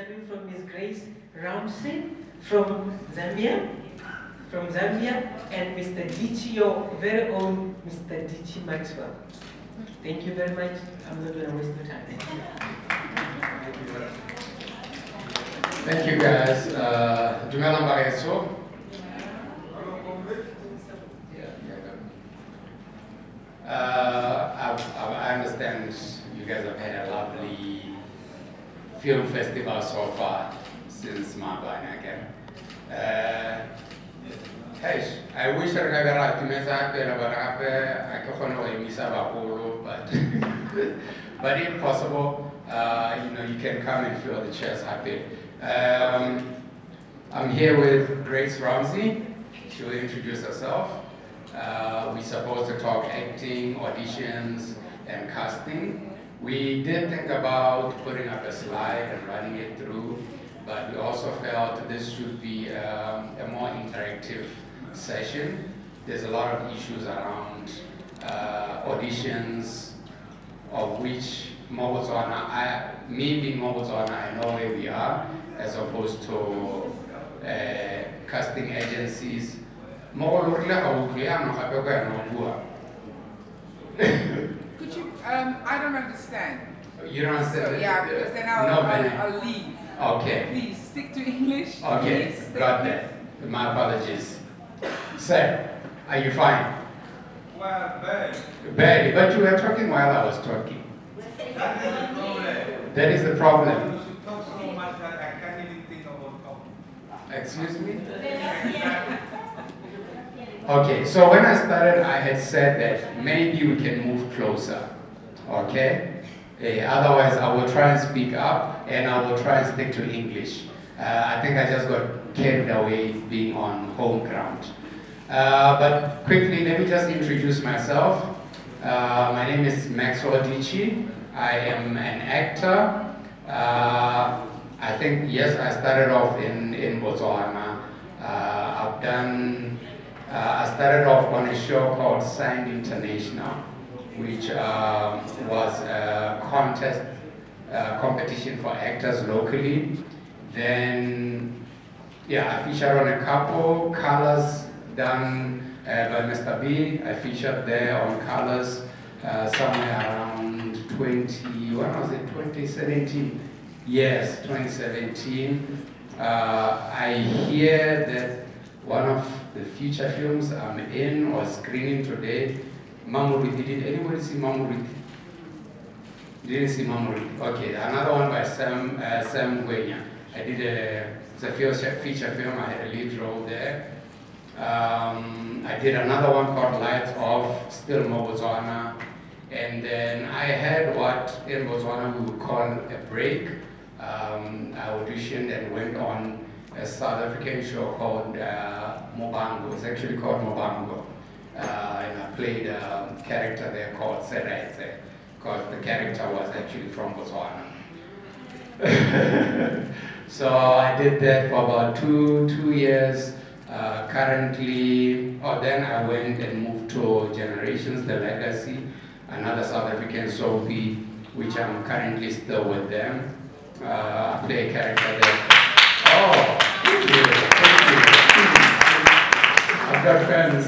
coming from Ms. Grace Ramsey from Zambia. And Mr. Dichi, your very own Mr. Dichi Maxwell. Thank you very much. I'm not going to waste your time. Thank you, guys. Dumela Mbareso. I understand you guys have had a lovely film festival so far since Mabana again. I wish I never had to mess up but if possible, you know, you can come and feel the chairs happy. I'm here with Grace Ramsey. She'll introduce herself. We're supposed to talk acting, auditions, and casting. We did think about putting up a slide and running it through, but we also felt this should be a more interactive session. There's a lot of issues around auditions, of which me being Mobotswana, I know where we are, as opposed to casting agencies. Could you, I don't understand. You don't understand? So, yeah, because then I'll leave. Okay. Please, stick to English. Okay, please, got that. My apologies. Sir, are you fine? Well, barely. Barely, but you were talking while I was talking. That is the problem. That is the problem. You should talk so much that I can't even think about talking. Excuse me? Okay, so when I started, I had said that maybe we can move closer, okay? Otherwise, I will try and speak up, and I will try and stick to English. I think I just got carried away being on home ground. But quickly, let me just introduce myself. My name is Maxwell Dichi. I am an actor. I think, yes, I started off in Botswana. I started off on a show called Signed International, which was a competition for actors locally. Then, yeah, I featured on a couple, Colors, done by Mr. B. I featured there on Colors somewhere around 2017? Yes, 2017. I hear that one of the feature films I'm in or screening today, Mamuriti. Did anybody see Mamuriti? Didn't see Mamuriti. Okay, another one by Sam Gwenya. I did it's a feature film. I had a lead role there. I did another one called Lights Off, still Botswana. And then I had what in Botswana we would call a break. I auditioned and went on a South African show called Mobango. It's actually called Mobango. And I played a character there called Seraitse, because the character was actually from Botswana. So I did that for about two years. Currently, then I went and moved to Generations, The Legacy, another South African soapie, which I'm currently still with them. I play a character there. Oh, thank you. I've got friends.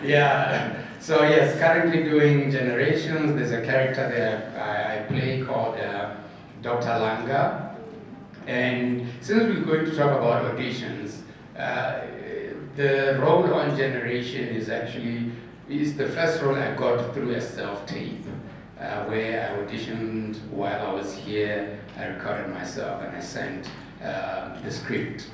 Yeah. So yes, currently doing Generations. There's a character that I play called Dr. Langa. And since we're going to talk about auditions, the role on Generation is the first role I got through a self-tape, where I auditioned while I was here. I recorded myself and I sent the script.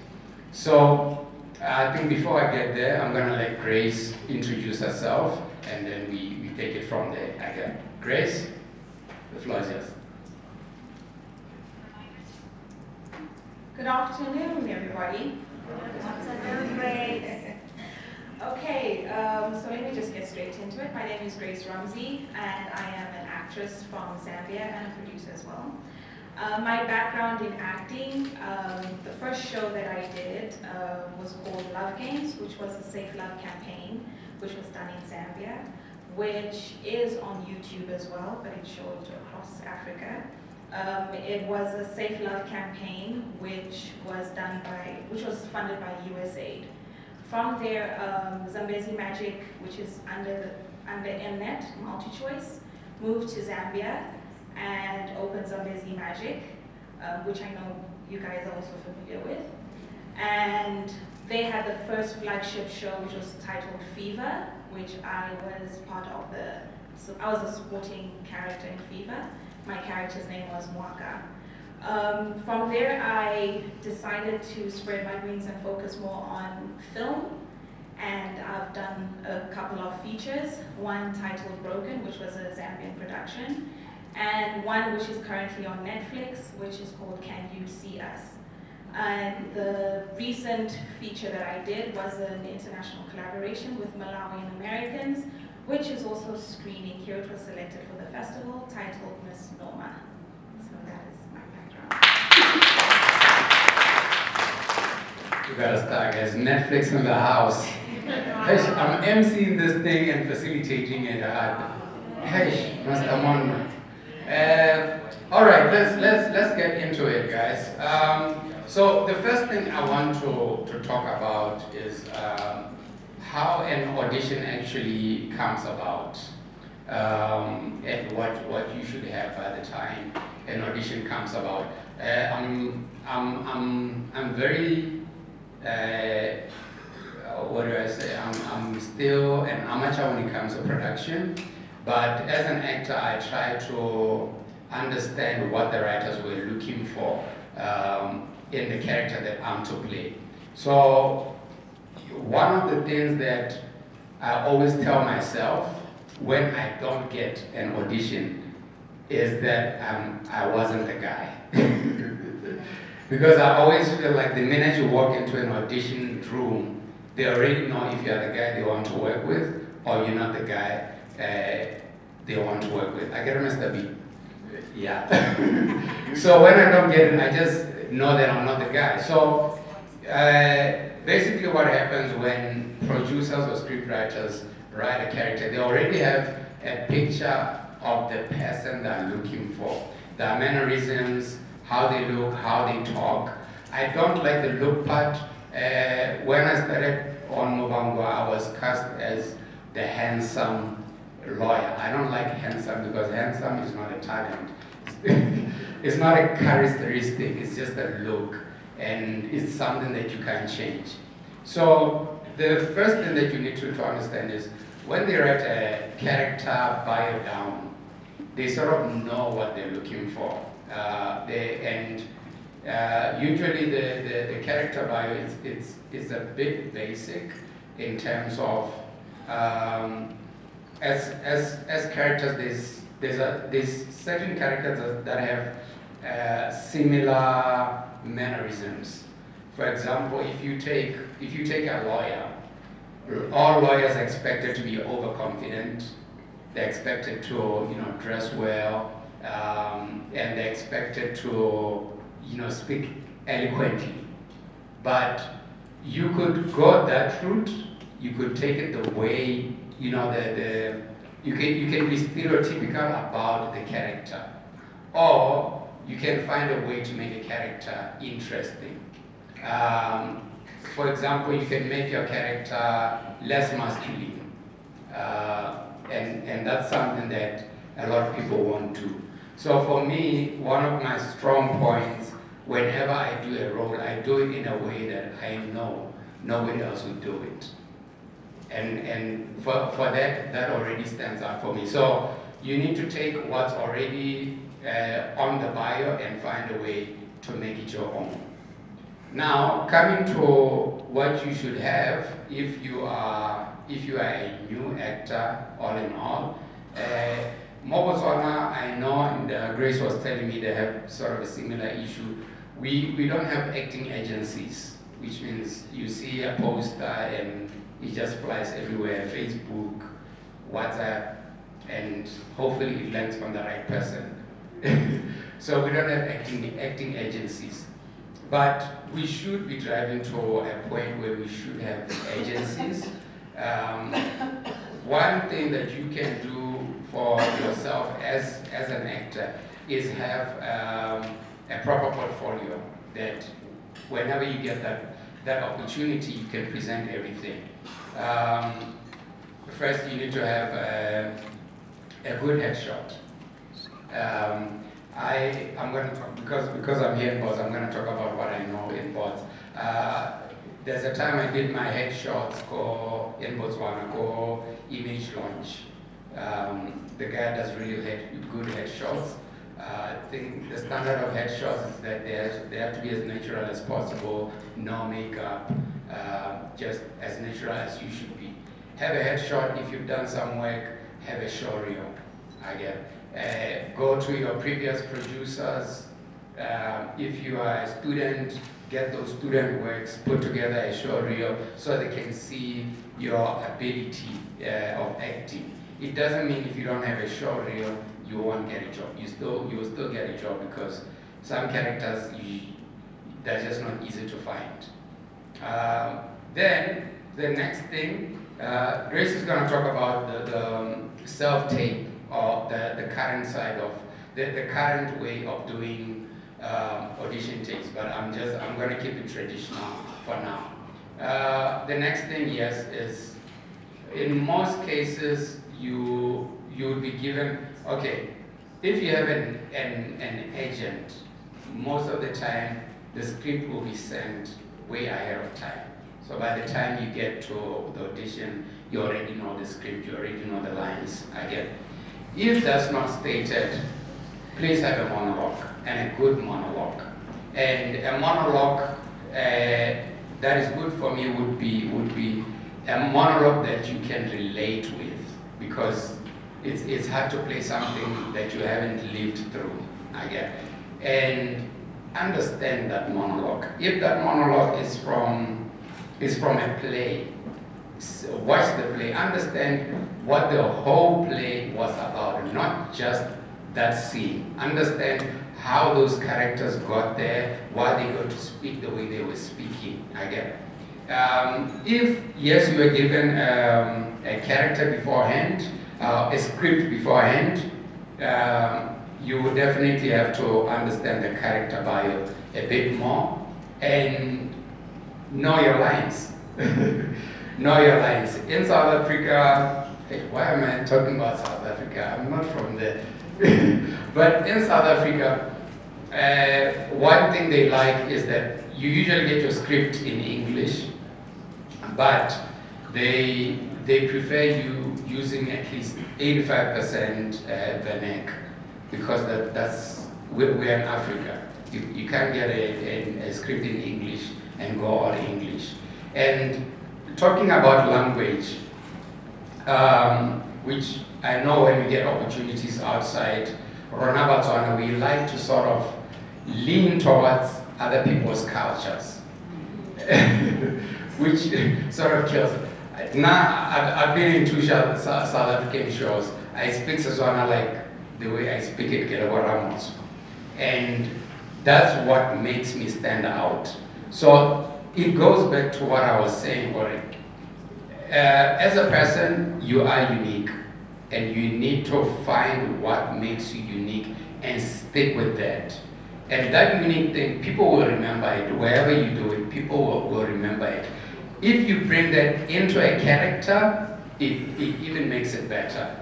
So I think before I get there, I'm gonna let Grace introduce herself, and then we take it from there. Okay, Grace, the floor is yours. Good afternoon, everybody. Good afternoon, Grace. Okay, so let me just get straight into it. My name is Grace Ramsey, and I am an actress from Zambia and a producer as well. My background in acting, the first show that I did was called Love Games, which was a safe love campaign, which was done in Zambia, which is on YouTube as well, but it showed across Africa. It was a Safe Love campaign, which was funded by USAID. From there, Zambezi Magic, which is under Mnet, MultiChoice, moved to Zambia and opened Zambezi Magic, which I know you guys are also familiar with. And they had the first flagship show, which was titled Fever, which I was part of I was a supporting character in Fever. My character's name was Mwaka. From there, I decided to spread my wings and focus more on film. And I've done a couple of features, one titled Broken, which was a Zambian production, and one which is currently on Netflix, which is called Can You See Us? And the recent feature that I did was an international collaboration with Malawian Americans, which is also screening here. It was selected for the festival, titled Miss Norma. So that is my background. You gotta start, guys. Netflix in the house. Hey, I'm emceeing this thing and facilitating it. Hey, Mr. Mon. All right, let's get into it, guys. So the first thing I want to talk about is how an audition actually comes about, and what you should have by the time an audition comes about. I'm very what do I say? I'm still an amateur when it comes to production, but as an actor, I try to understand what the writers were looking for in the character that I'm to play. So one of the things that I always tell myself when I don't get an audition is that I wasn't the guy. Because I always feel like the minute you walk into an audition room, they already know if you're the guy they want to work with or you're not the guy they want to work with. I get Mr. B. Yeah. So when I don't get it, I just know that I'm not the guy. So basically what happens when producers or scriptwriters write a character, they already have a picture of the person they're looking for. Their mannerisms, how they look, how they talk. I don't like the look part. When I started on Muvangwa, I was cast as the handsome lawyer. I don't like handsome because handsome is not a talent. It's not a characteristic, it's just a look, and it's something that you can't change. So the first thing that you need to understand is when they write a character bio down, they sort of know what they're looking for. Usually the character bio is a bit basic in terms of as characters there's certain characters that have similar mannerisms. For example, if you take a lawyer, all lawyers are expected to be overconfident. They're expected to dress well, and they're expected to speak eloquently. But you could go that route. You could take it the way you can be stereotypical about the character, or you can find a way to make a character interesting. For example, you can make your character less masculine, and that's something that a lot of people won't do. So for me, one of my strong points, whenever I do a role, I do it in a way that I know nobody else would do it. And for that already stands out for me. So you need to take what's already on the bio and find a way to make it your own. Now, coming to what you should have if you are a new actor, all in all. Mobotswana, I know, and Grace was telling me they have sort of a similar issue. We don't have acting agencies, which means you see a poster and it just flies everywhere, Facebook, WhatsApp, and hopefully it lands on the right person. So we don't have acting agencies. But we should be driving to a point where we should have agencies. One thing that you can do for yourself as an actor, is have a proper portfolio that whenever you get that opportunity, you can present everything. First, you need to have a good headshot. I'm going to talk, because I'm here in boards, I'm going to talk about what I know in boards. There's a time I did my headshots in Botswana, image launch. The guy does really good headshots. I think the standard of headshots is that they have to be as natural as possible, no makeup, just as natural as you should be. Have a headshot if you've done some work, have a show reel, I get. Go to your previous producers. If you are a student, get those student works, put together a show reel so they can see your ability of acting. It doesn't mean if you don't have a show reel, you won't get a job. You will still get a job because some characters, they're just not easy to find. Then the next thing, Grace is going to talk about the self-tape, or the current side of the current way of doing audition tapes, but I'm going to keep it traditional for now. The next thing, yes, is in most cases you would be given, okay, if you have an agent, most of the time the script will be sent way ahead of time. So by the time you get to the audition, you already know the script, you already know the lines. If that's not stated, please have a monologue, and a good monologue. And a monologue that is good for me would be a monologue that you can relate with, because it's hard to play something that you haven't lived through, and understand that monologue. If that monologue is from a play, watch the play, understand what the whole play was about, not just that scene. Understand how those characters got there, why they got to speak the way they were speaking. If, yes, you were given a character beforehand, a script beforehand, you would definitely have to understand the character bio a bit more and know your lines. Know your lines. In South Africa, why am I talking about South Africa? I'm not from there. But in South Africa, one thing they like is that you usually get your script in English, but they prefer you using at least 85% vernac, because we're in Africa. You can't get a script in English and go all English. And talking about language, which I know when we get opportunities outside Rona Botswana, we like to sort of lean towards other people's cultures, which sort of kills it. Now, I've been in 2 South African shows. I speak Setswana like the way I speak it, Ramos. And that's what makes me stand out. So it goes back to what I was saying, Warren. As a person, you are unique, and you need to find what makes you unique and stick with that. And that unique thing, people will remember it. Wherever you do it, people will remember it. If you bring that into a character, it even makes it better.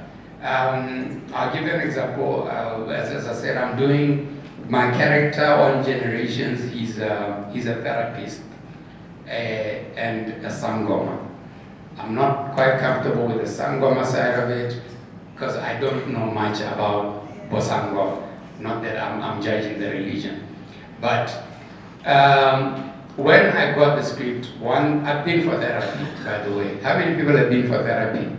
I'll give you an example. As I said, I'm doing my character on Generations. He's a therapist and a sangoma. I'm not quite comfortable with the sangoma side of it because I don't know much about Bosango. Not that I'm judging the religion, but when I got the script, I've been for therapy, by the way. How many people have been for therapy?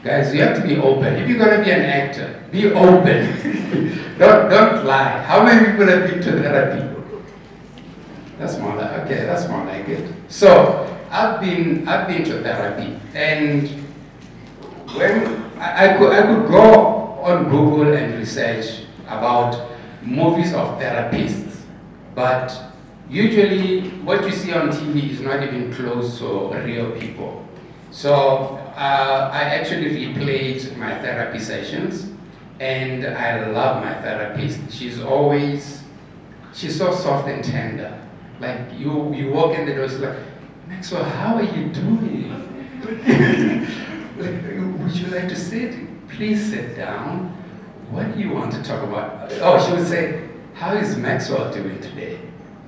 Guys, you have to be open. If you're going to be an actor, be open. don't lie. How many people have been to therapy? That's more like, okay, that's more like it. So I've been to therapy, and when I could go on Google and research about movies of therapists, but usually what you see on TV is not even close to real people. So I actually replayed my therapy sessions, and I love my therapist. She's so soft and tender. Like you walk in the door, she's like, Maxwell, how are you doing? Like, would you like to sit? Please sit down. What do you want to talk about? Oh, she would say, how is Maxwell doing today?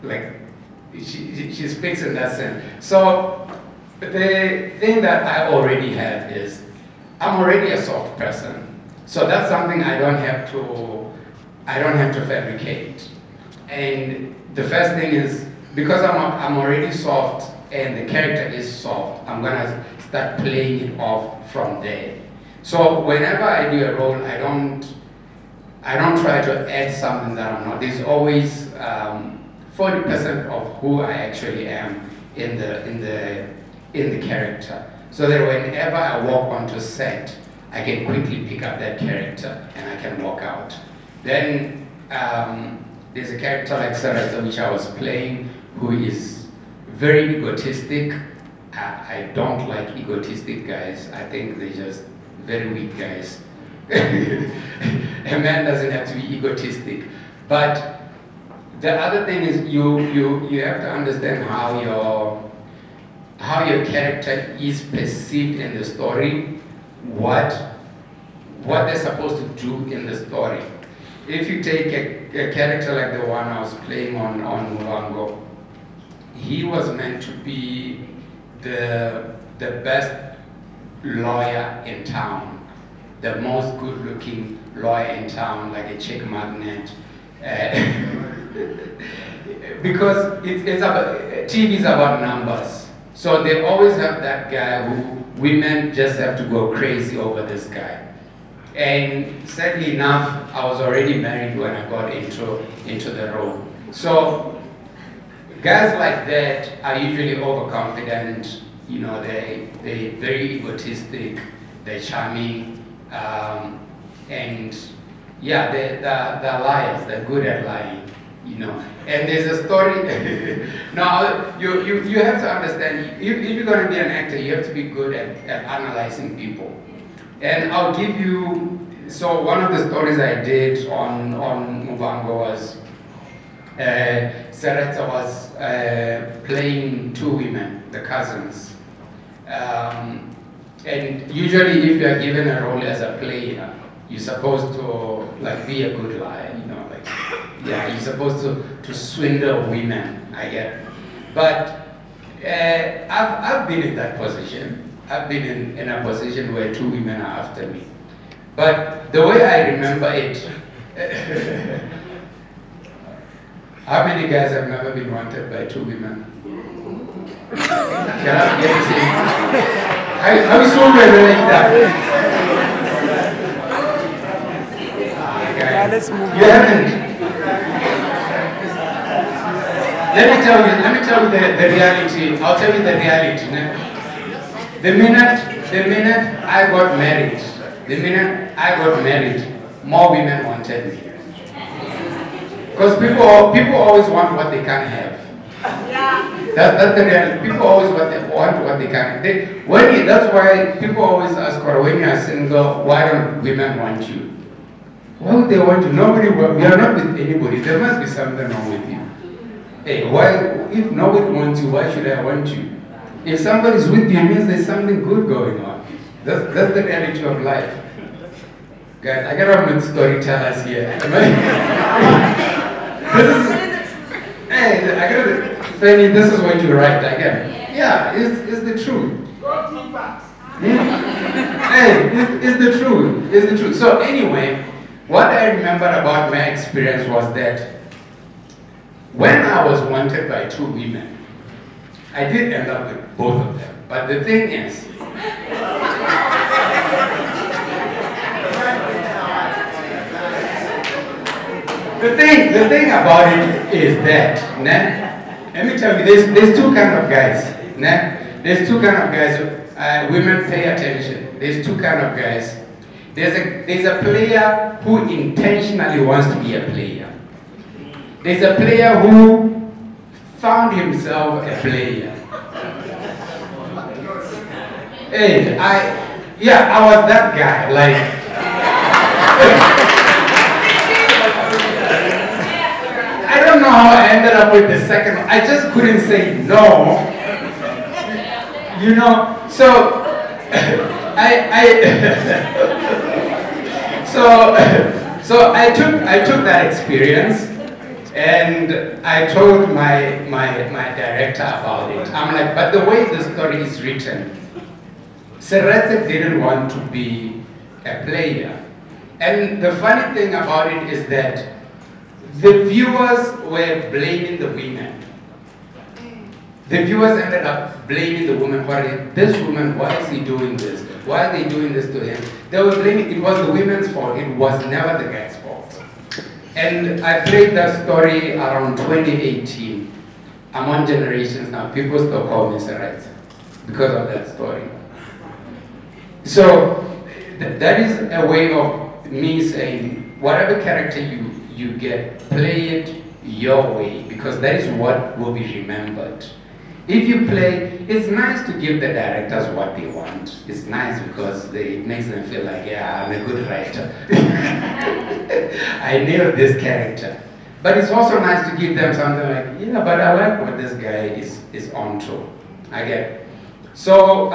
Like, she speaks in that sense. So the thing that I already have is, I'm already a soft person. So that's something I don't have to fabricate. And the first thing is, because I'm already soft and the character is soft, I'm gonna start playing it off from there. So whenever I do a role, I don't try to add something that I'm not. There's always 40% of who I actually am in the character. So that whenever I walk onto set, I can quickly pick up that character and I can walk out. Then there's a character like Sarah, which I was playing, who is very egotistic. I don't like egotistic guys. I think they're just very weak guys. A man doesn't have to be egotistic. But the other thing is you have to understand how your character is perceived in the story, what they're supposed to do in the story. If you take a character like the one I was playing on Muvango, he was meant to be the best lawyer in town, the most good-looking lawyer in town, like a chick magnet. Because it's about, TV is about numbers. So they always have that guy who women just have to go crazy over this guy. And sadly enough, I was already married when I got into the role. So guys like that are usually overconfident. You know, they're very egotistic, they're charming, and yeah, they're liars. They're good at lying. You know, and there's a story. Now, you have to understand, if you're going to be an actor, you have to be good at analyzing people. And I'll give you, so one of the stories I did on Muvango was, Sereta was playing two women, the cousins. And usually if you're given a role as a player, you're supposed to like be a good liar, you know, like, yeah, you're supposed to swindle women, I get. But I've been in that position. I've been in a position where two women are after me. But the way I remember it, how many guys have never been wanted by two women? Can I get to see? How is someone like that? Let's move on. You haven't. Let me tell you the reality. I'll tell you the reality. The minute I got married, more women wanted me. Because people always want what they can't have. That's the reality. People always want what they can't. That's why people always ask, when you are single, why don't women want you? Why would they want you? Nobody. We are not with anybody. There must be something wrong with you. Hey, why? If nobody wants you, why should I want you? If somebody's with you, it means there's something good going on. That's the reality of life. Guys, I got on with storytellers here. Fanny, this is what you write again. Yeah, it's the truth. Hey, it's the truth. It's the truth. So anyway, what I remembered about my experience was that when I was wanted by two women, I did end up with both of them. But the thing is, the thing about it is that, let me tell you, there's two kind of guys. There's two kind of guys. Women pay attention. There's two kind of guys. There's a player who intentionally wants to be a player. There's a player who found himself a player. Hey, I was that guy, like. I don't know how I ended up with the second one. I just couldn't say no. You know, so so I took that experience and I told my director about it. I'm like, but the way the story is written, Seretse didn't want to be a player. And the funny thing about it is that the viewers were blaming the women. The viewers ended up blaming the woman. This woman, why is he doing this? Why are they doing this to him? They were blaming, it was the women's fault. It was never the guy's fault. And I played that story around 2018. I'm on Generations now. People still call me Seretse because of that story. So that is a way of me saying, whatever character you get, play it your way, because that is what will be remembered. If you play, it's nice to give the directors what they want. It's nice because it makes them feel like, yeah, I'm a good writer. I nailed this character. But it's also nice to give them something like, yeah, but I like what this guy is onto. I get it. So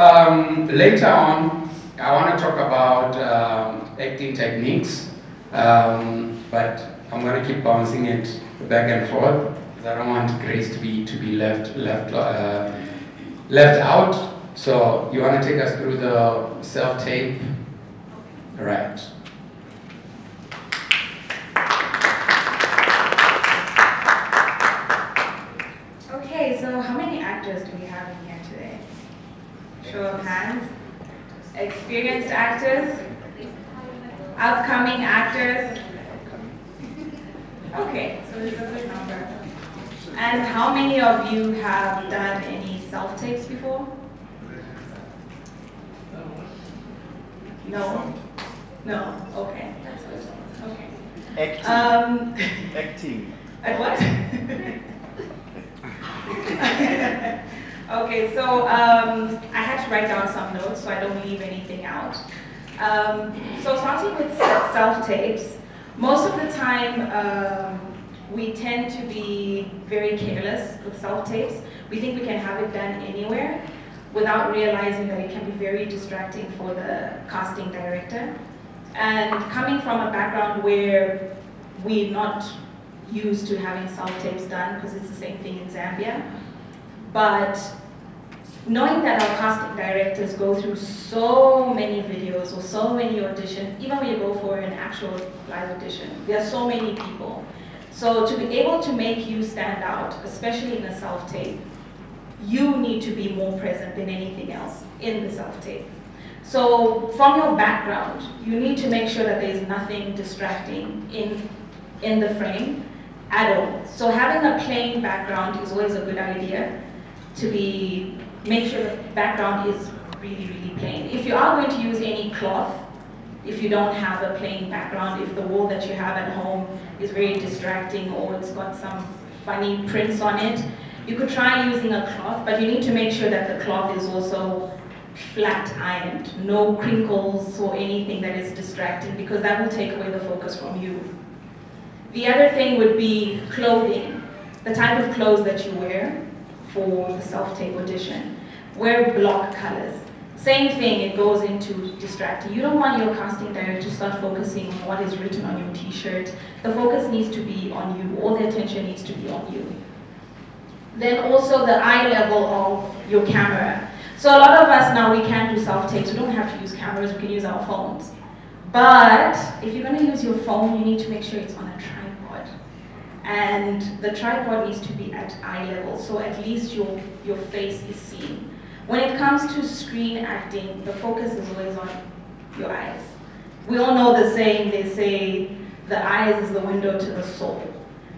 later on, I want to talk about acting techniques, but I'm going to keep bouncing it back and forth. I don't want Grace to be left out. So you want to take us through the self-tape? Right. Okay, so how many actors do we have in here today? Show of hands. Experienced actors? Upcoming actors? Okay, so this is a good number. And how many of you have done any self-tapes before? No? No? Okay, that's good. Okay. Acting. Acting. At what? Okay, so I had to write down some notes so I don't leave anything out. So starting with self-tapes, most of the time we tend to be very careless with self-tapes. We think we can have it done anywhere without realizing that it can be very distracting for the casting director. And coming from a background where we're not used to having self-tapes done, because it's the same thing in Zambia, but knowing that our casting directors go through so many videos or so many auditions, even when you go for an actual live audition, there are so many people. So to be able to make you stand out, especially in a self-tape, you need to be more present than anything else in the self-tape. So from your background, you need to make sure that there's nothing distracting in the frame at all. So having a plain background is always a good idea, to make sure the background is really, really plain. If you are going to use any cloth, if you don't have a plain background, if the wall that you have at home is very distracting or it's got some funny prints on it, you could try using a cloth, but you need to make sure that the cloth is also flat ironed, no crinkles or anything that is distracting, because that will take away the focus from you. The other thing would be clothing, the type of clothes that you wear for the self-tape audition. Wear block colors. Same thing, it goes into distracting. You don't want your casting director to start focusing on what is written on your t-shirt. The focus needs to be on you. All the attention needs to be on you. Then also the eye level of your camera. So a lot of us now, we can do self-tapes. We don't have to use cameras, we can use our phones. But if you're going to use your phone, you need to make sure it's on a tripod. And the tripod needs to be at eye level, so at least your face is seen. When it comes to screen acting, the focus is always on your eyes. We all know the saying, they say, the eyes is the window to the soul.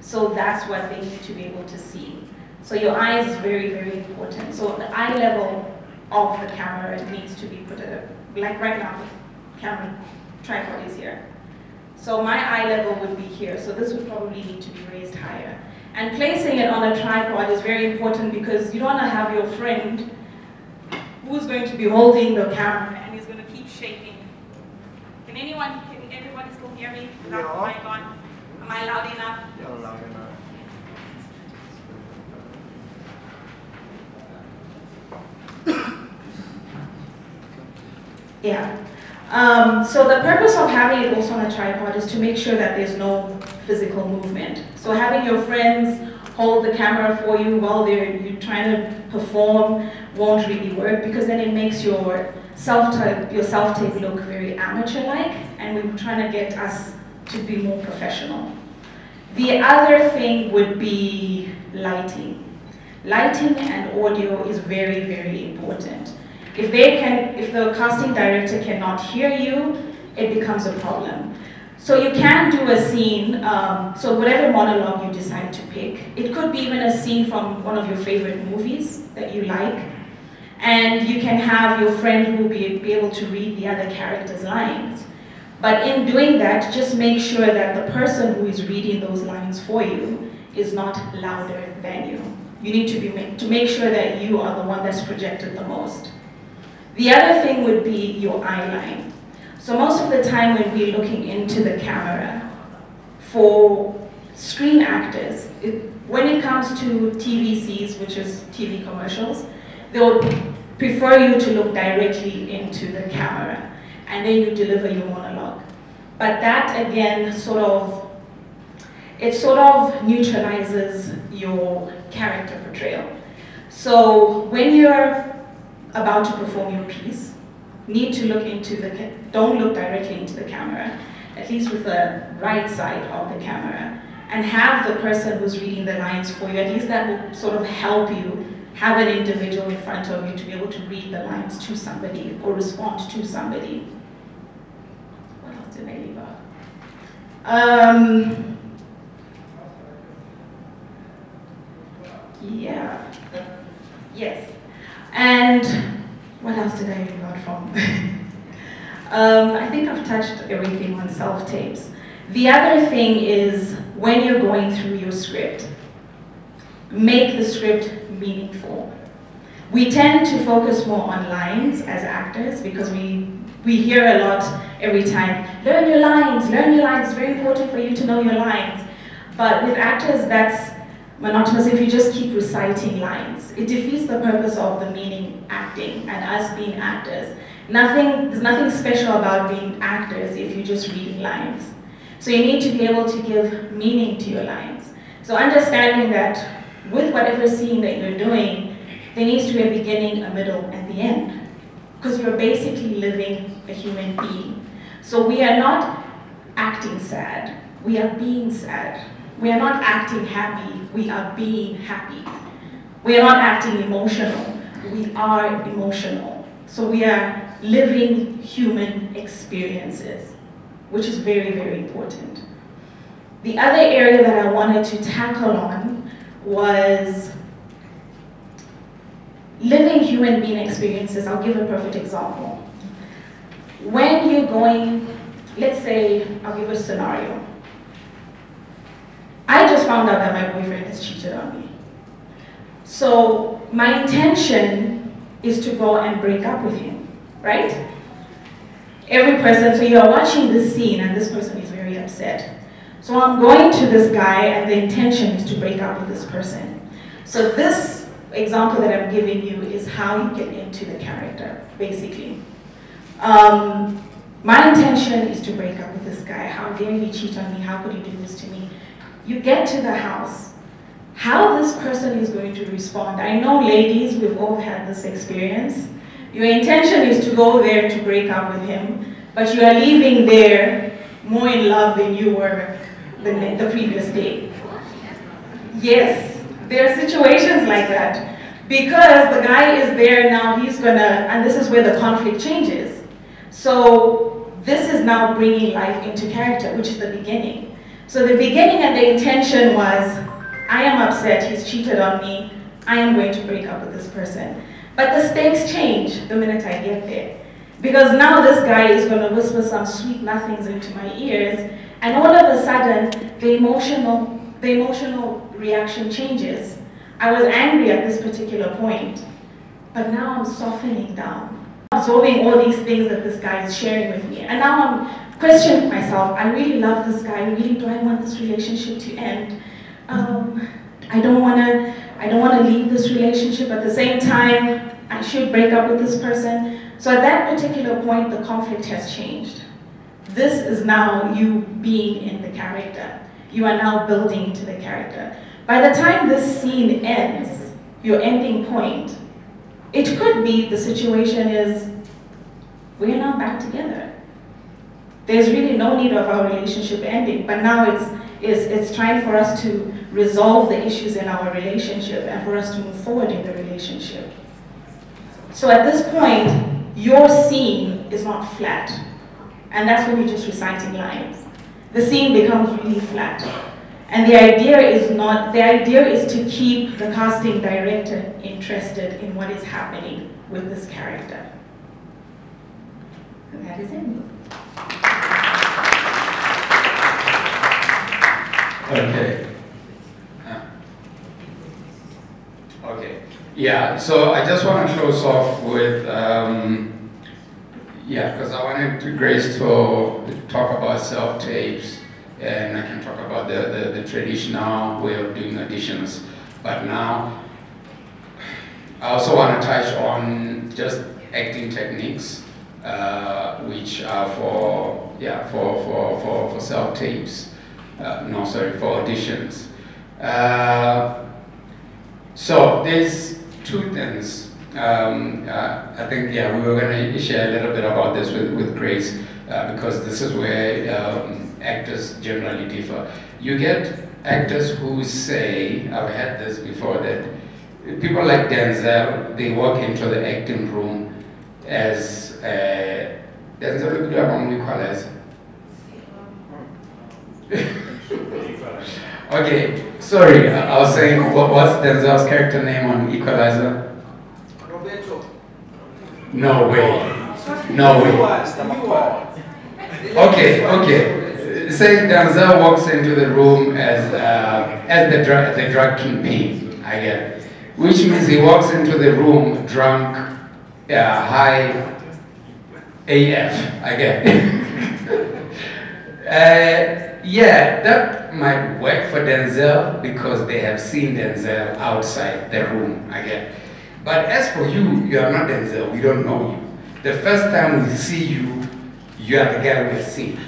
So that's what they need to be able to see. So your eyes is very, very important. So the eye level of the camera needs to be put at like right now, the camera tripod is here. So my eye level would be here, so this would probably need to be raised higher. And placing it on a tripod is very important, because you don't want to have your friend who's going to be holding the camera and is going to keep shaking. Can everybody still hear me without the mic on? Am I loud enough? You're loud enough. Yeah. So the purpose of having it also on a tripod is to make sure that there's no physical movement. So having your friends hold the camera for you while you're trying to perform won't really work, because then it makes your self-tape look very amateur-like, and we're trying to get us to be more professional. The other thing would be lighting. Lighting and audio is very, very important. If the casting director cannot hear you, it becomes a problem. So you can do a scene, so whatever monologue you decide to pick, it could be even a scene from one of your favorite movies that you like, and you can have your friend who will be able to read the other character's lines. But in doing that, just make sure that the person who is reading those lines for you is not louder than you. You need to make sure that you are the one that's projected the most. The other thing would be your eye line. So most of the time when we're looking into the camera, for screen actors, when it comes to TVCs, which is TV commercials, they'll prefer you to look directly into the camera, and then you deliver your monologue. But that again sort of neutralizes your character portrayal. So when you're about to perform your piece, need to look don't look directly into the camera, at least with the right side of the camera, and have the person who's reading the lines for you. At least that will sort of help you have an individual in front of you to be able to read the lines to somebody or respond to somebody. What else did I leave out? Yeah. Yes. And what else did I leave out from? I think I've touched everything on self-tapes. The other thing is, when you're going through your script, make the script meaningful. We tend to focus more on lines as actors, because we hear a lot every time, learn your lines, it's very important for you to know your lines. But with actors, that's monotonous if you just keep reciting lines. It defeats the purpose of the meaning acting and us being actors. There's nothing special about being actors if you're just reading lines. So you need to be able to give meaning to your lines. So understanding that with whatever scene that you're doing, there needs to be a beginning, a middle, and the end. Because you're basically living a human being. So we are not acting sad, we are being sad. We are not acting happy, we are being happy. We are not acting emotional, we are emotional. So we are living human experiences, which is very, very important. The other area that I wanted to tackle on was living human being experiences. I'll give a perfect example. When you're going, let's say, I'll give a scenario. I just found out that my boyfriend has cheated on me. So my intention is to go and break up with him, right? Every person, so you are watching this scene and this person is very upset. So I'm going to this guy and the intention is to break up with this person. So this example that I'm giving you is how you get into the character, basically. My intention is to break up with this guy. How dare he cheat on me? How could he do this to me? You get to the house. How this person is going to respond. I know, ladies, we've all had this experience. Your intention is to go there to break up with him, but you are leaving there more in love than you were the previous day. Yes, there are situations like that. Because the guy is there now, he's gonna, and this is where the conflict changes. So this is now bringing life into character, which is the beginning. So the beginning and the intention was, I am upset, he's cheated on me, I am going to break up with this person. But the stakes change the minute I get there. Because now this guy is going to whisper some sweet nothings into my ears, and all of a sudden, the emotional reaction changes. I was angry at this particular point, but now I'm softening down, absorbing all these things that this guy is sharing with me. And now I'm questioning myself. I really love this guy. Really, do I want this relationship to end? I don't want to leave this relationship. At the same time, I should break up with this person. So at that particular point, the conflict has changed. This is now you being in the character. You are now building into the character. By the time this scene ends, your ending point, it could be the situation is, we're now back together. There's really no need of our relationship ending, but now it's trying for us to resolve the issues in our relationship and for us to move forward in the relationship. So at this point, your scene is not flat. And that's when you're just reciting lines. The scene becomes really flat. And the idea is to keep the casting director interested in what is happening with this character. And that is it. Okay. Okay. Yeah, so I just want to close off with, because I wanted Grace to talk about self-tapes, and I can talk about the traditional way of doing auditions. But now, I also want to touch on just acting techniques, which are for self-tapes. For auditions. So there's two things. I think, we were going to share a little bit about this with Grace, because this is where actors generally differ. You get actors who say, I've had this before, that people like Denzel, they walk into the acting room as Denzel, we call it. Okay, sorry, I was saying, what's Denzel's character name on Equalizer? Roberto. No way. No way. Okay. Saying Denzel walks into the room as the drug kingpin, I get. Which means he walks into the room drunk, high AF, I get. That might work for Denzel because they have seen Denzel outside the room, I get. But as for you, you are not Denzel, we don't know you. The first time we see you, you are the guy we have seen.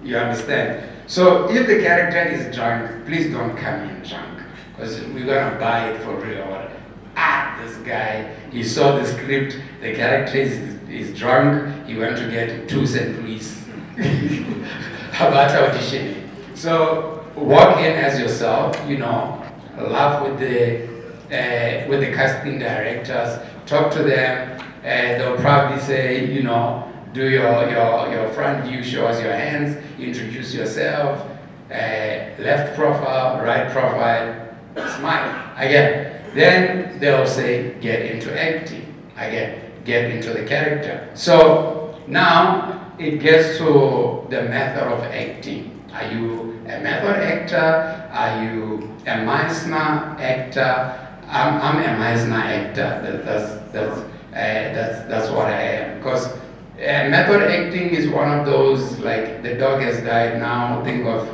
You understand? So if the character is drunk, please don't come in drunk, because we're gonna buy it for real. This guy, he saw the script, the character is drunk, he went to get 2 cent please. About auditioning. So walk in as yourself, laugh with the casting directors, talk to them, they'll probably say, do your front view, show us your hands, introduce yourself, left profile, right profile, smile. Again, then they'll say, get into acting. Again, get into the character. So now it gets to the method of acting. Are you a method actor? Are you a Meisner actor? I'm a Meisner actor. That's what I am. Because method acting is one of those, like, the dog has died now. Think of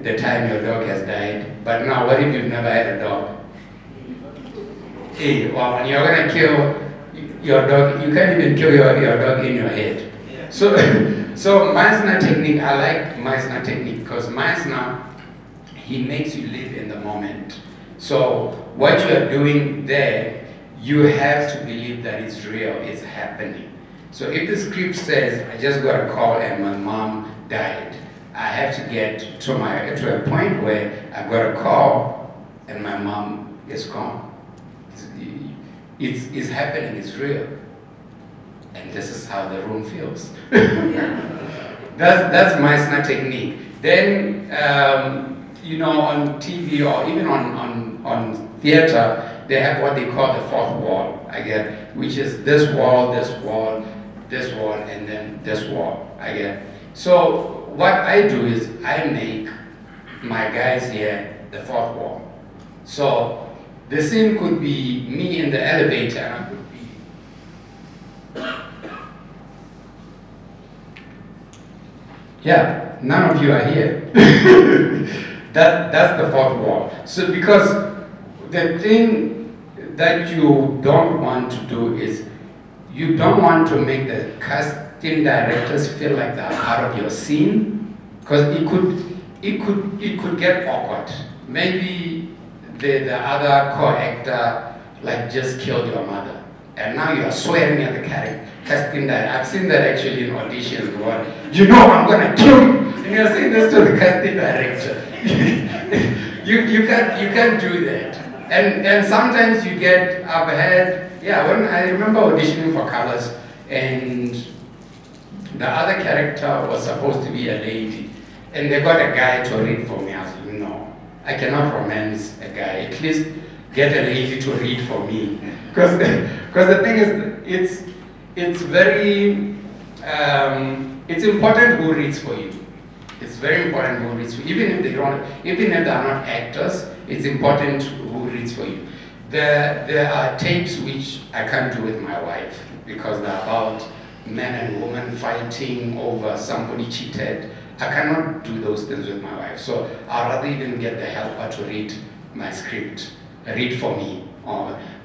the time your dog has died. But now, what if you've never had a dog? Hey, well, when you're gonna kill your dog, you can't even kill your dog in your head. So Meisner technique, I like Meisner technique because Meisner, he makes you live in the moment. So what you are doing there, you have to believe that it's real, it's happening. So if the script says, I just got a call and my mom died, I have to get to a point where I got a call and my mom is gone. It's happening, it's real. And this is how the room feels. That's Meisner technique. Then, on TV or even on theater, they have what they call the fourth wall, I get, which is this wall, this wall, this wall, and then this wall, I get. So what I do is I make my guys here the fourth wall. So The scene could be me in the elevator, and I could be... Yeah, none of you are here. That's the fourth wall. So because the thing that you don't want to do is you don't want to make the casting directors feel like they're out of your scene, because it could get awkward. Maybe the other co-actor like just killed your mother, and now you are swearing at the casting director. I've seen that actually in auditions. You know I'm gonna kill you, and you're saying this to the casting director. you can't do that. And sometimes you get when I remember auditioning for Colors, and the other character was supposed to be a lady, and they got a guy to read for me. I was like, no, I cannot romance a guy. At least get a lady to read for me. Because the thing is, it's very, it's important who reads for you. It's very important who reads for you. Even if they're not actors, it's important who reads for you. There are tapes which I can't do with my wife because they're about men and women fighting over somebody cheated. I cannot do those things with my wife. So I'd rather even get the helper to read my script, read for me.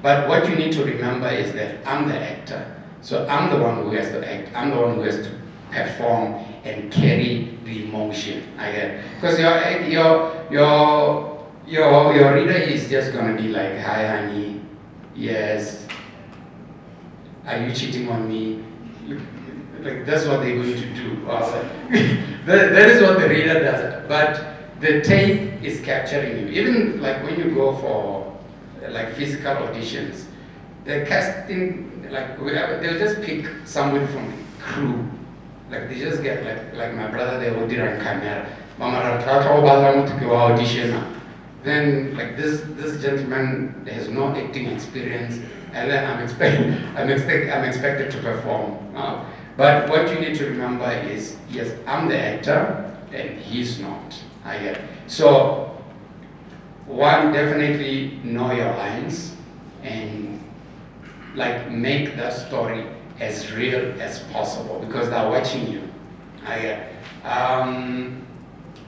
But what you need to remember is that I'm the actor. So I'm the one who has to act. I'm the one who has to perform and carry the emotion. Because your reader is just gonna be like, hi honey, yes, are you cheating on me? Like that's what they're going to do. That is what the reader does. But the tape is capturing you. Even like when you go for like physical auditions, the casting, like they'll just pick someone from the crew. Like they just get like my brother, they would do on camera. Audition. Then like this gentleman has no acting experience, and then I'm expected to perform. But what you need to remember is, yes, I'm the actor and he's not. So one, definitely know your lines and like make that story as real as possible because they're watching you.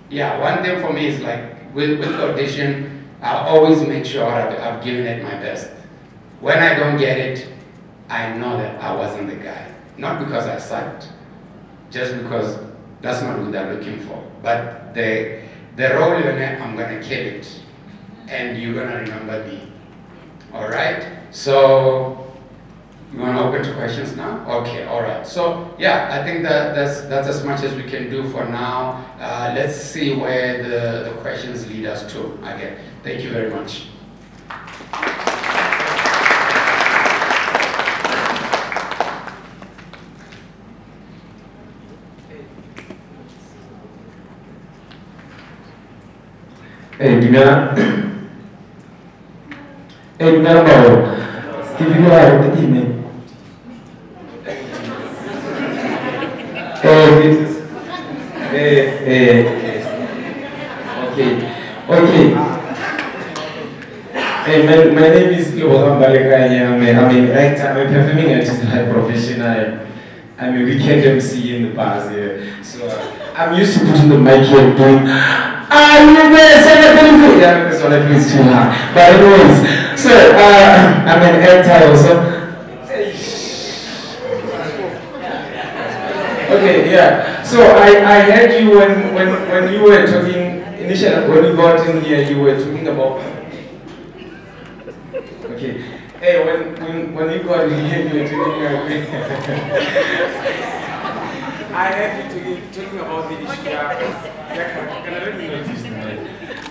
One thing for me is like with audition, I always make sure I've given it my best. When I don't get it, I know that I wasn't the guy. Not because I sucked, just because that's not what they're looking for. But the role you're in, I'm gonna kill it, and you're gonna remember me. All right. So you wanna open to questions now? Okay. All right. So yeah, I think that's as much as we can do for now. Let's see where the questions lead us to. Again, thank you very much. Dimana mau dibilang begini. Okay. My name is Lohan Balekanya. I'm an actor. I'm a performing artist by profession. I'm a weekend MC in the bars here. So I'm used to putting the mic here doing. Yeah, this one I feel is too hard. But anyways, so I'm an actor also. Okay, yeah. So I heard you when you were talking initially when you got in here, you were talking about. Okay. Hey, when you got in here, you were talking about. I heard you talking about the issue.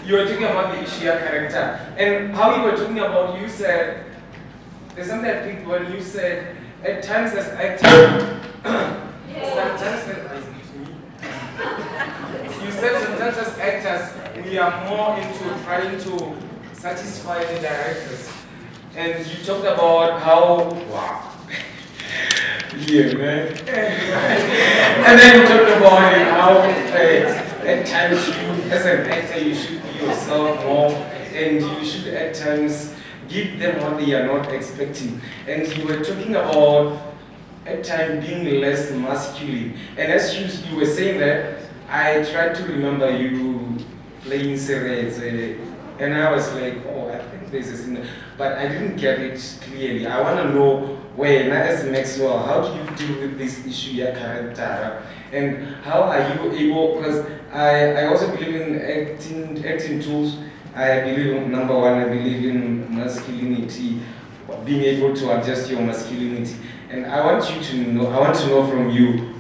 You were talking about the Ishia character and how you were talking about. You said there's something I picked when you said at times as actors. You said sometimes as actors we are more into trying to satisfy the directors, and you talked about how yeah, man. And then you talked about how at times you, as an actor, you should be yourself more, and you should at times give them what they are not expecting. And you were talking about at times being less masculine. And as you were saying that, I tried to remember you playing Serets, and I was like, oh, I think there's a scene, but I didn't get it clearly. I want to know when, as Maxwell, how do you deal with this issue, your character, and how are you able, because I also believe in acting tools. I believe in, number one, I believe in masculinity, being able to adjust your masculinity. And I want you to know, I want to know from you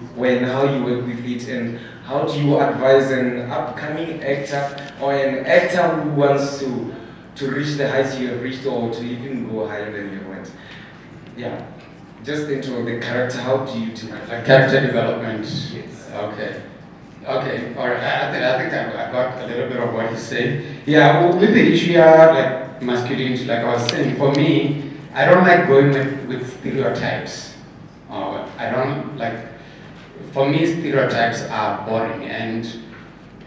how you work with it, and how do you advise an upcoming actor or an actor who wants to reach the heights you have reached, or to even go higher than you went? Yeah, just into the character, how do you do it? Like character development? Yes. Okay. Okay, all right. I think I got a little bit of what you said. Yeah, well, with the issue, like masculinity, like I was saying, for me, I don't like going with stereotypes. I don't like, for me, stereotypes are boring, and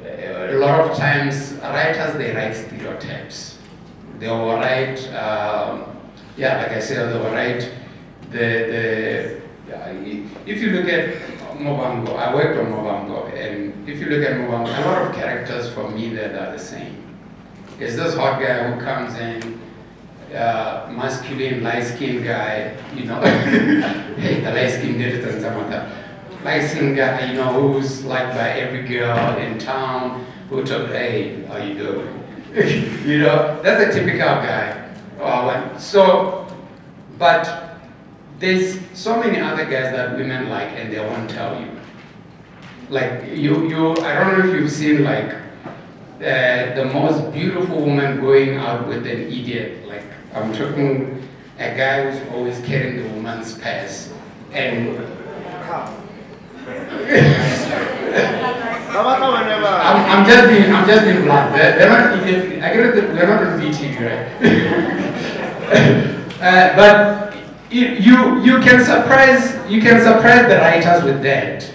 a lot of times writers, they write stereotypes. They will write, yeah, like I said, they will write if you look at Movango, I worked on Movango, and if you look at Movango, a lot of characters for me that are the same. It's this hot guy who comes in, masculine, light-skinned guy, you know, hey, the light-skinned and some of that. Light-skinned guy, you know, who's liked by every girl in town, who told, hey, how you doing? You know, that's a typical guy. But there's so many other guys that women like and they won't tell you. Like, I don't know if you've seen like the most beautiful woman going out with an idiot. Like, I'm talking a guy who's always carrying the woman's purse. And I'm just being blunt. They're not idiots. I get it, we're not on BTV, right? But you can surprise the writers with that.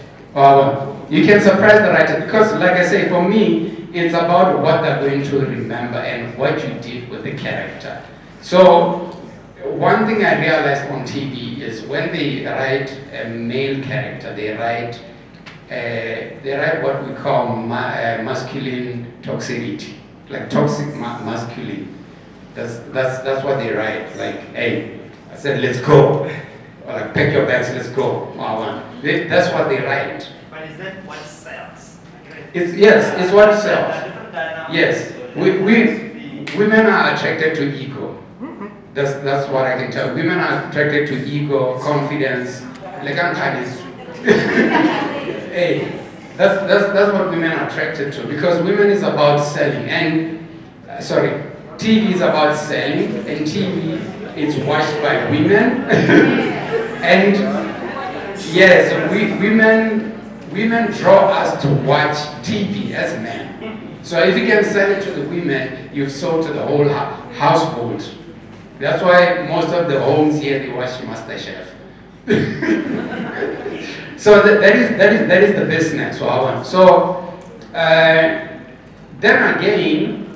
You can surprise the writers because, like I say, for me, it's about what they're going to remember and what you did with the character. So one thing I realized on TV is when they write a male character, they write what we call masculine toxicity, like toxic masculine. That's what they write. Like, hey, I said, let's go. Or like, pack your bags, let's go. That's what they write. But is that what sells? Yes, it's what sells. Yes, women are attracted to ego. That's what I can tell. Women are attracted to ego, confidence. Like I'm Chinese. Hey, that's what women are attracted to, because women is about selling, and TV is about selling, and TV is watched by women. And yes, women draw us to watch TV as men. So if you can sell it to the women, you've sold to the whole household. That's why most of the homes here, they watch MasterChef. So that is the business. So then again,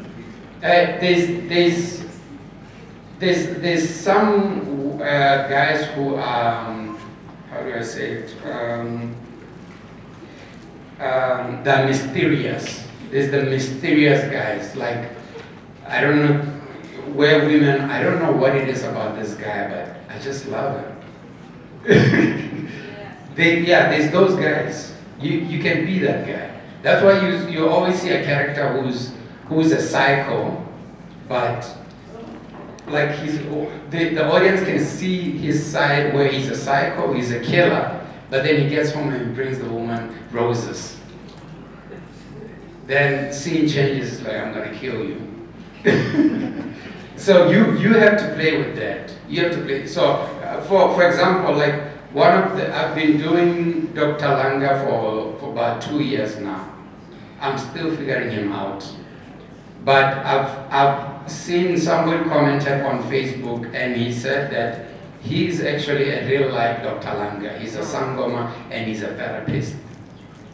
there's some guys who are, how do I say it? They're mysterious. There's the mysterious guys. Like, I don't know where women, I don't know what it is about this guy, but I just love him. There's those guys. You can be that guy. That's why you always see a character who's a psycho, but like the audience can see his side where he's a psycho, he's a killer, but then he gets home and he brings the woman roses. Then scene changes, like, I'm gonna kill you. So you have to play with that. You have to play. So for example, like I've been doing Dr. Langa for about 2 years now. I'm still figuring him out. But I've seen somebody commented on Facebook and he said that he's actually a real life Dr. Langa. He's a sangoma and he's a therapist.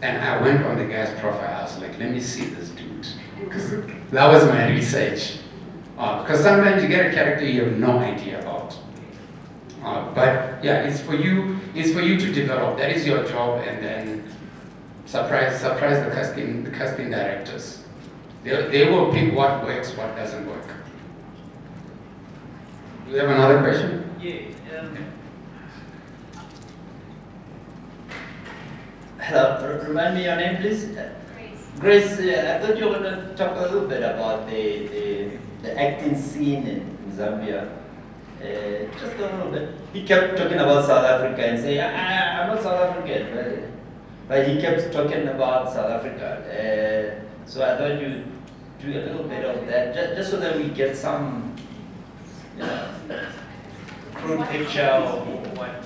And I went on the guy's profile. I was like, let me see this dude. Because that was my research. Because sometimes you get a character you have no idea about. But yeah, it's for you to develop. That is your job, and then surprise the casting directors. They will pick what works, what doesn't work. Do you have another question? Yeah. Hello, remind me your name, please. Grace. I thought you were going to talk a little bit about the acting scene in Zambia. Just a little bit. He kept talking about South Africa and saying, I'm not South African, but he kept talking about South Africa. So I thought you'd do a little bit of that, just so that we get some crude picture of what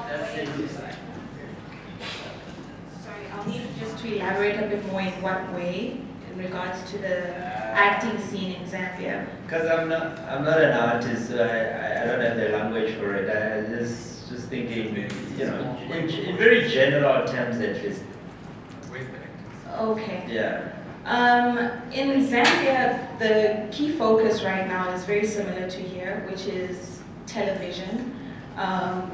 that's it looks like. Sorry, I'll need just to elaborate a bit more in what way in regards to the acting scene in Zambia. Because I'm not an artist, so I don't have the language for it. I just thinking, in very general terms at least. Okay. Yeah. In Zambia, the key focus right now is very similar to here, which is television.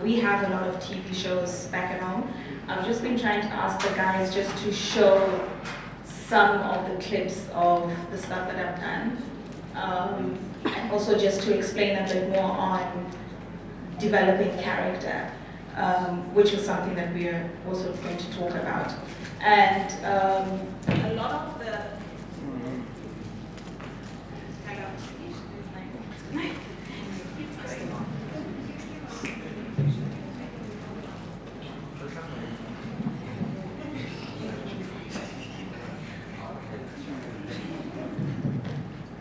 We have a lot of TV shows back at home. I've just been trying to ask the guys just to show some of the clips of the stuff that I've done. And also just to explain a bit more on developing character, which was something that we are also going to talk about. And a lot of the...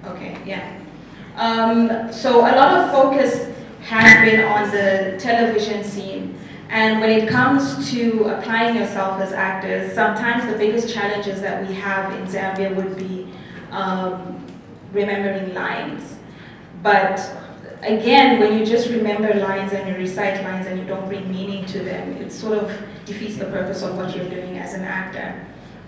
Okay, yeah. So a lot of focus has been on the television scene. And when it comes to applying yourself as actors, sometimes the biggest challenges that we have in Zambia would be remembering lines. But again, when you just remember lines and you recite lines and you don't bring meaning to them, it sort of defeats the purpose of what you're doing as an actor.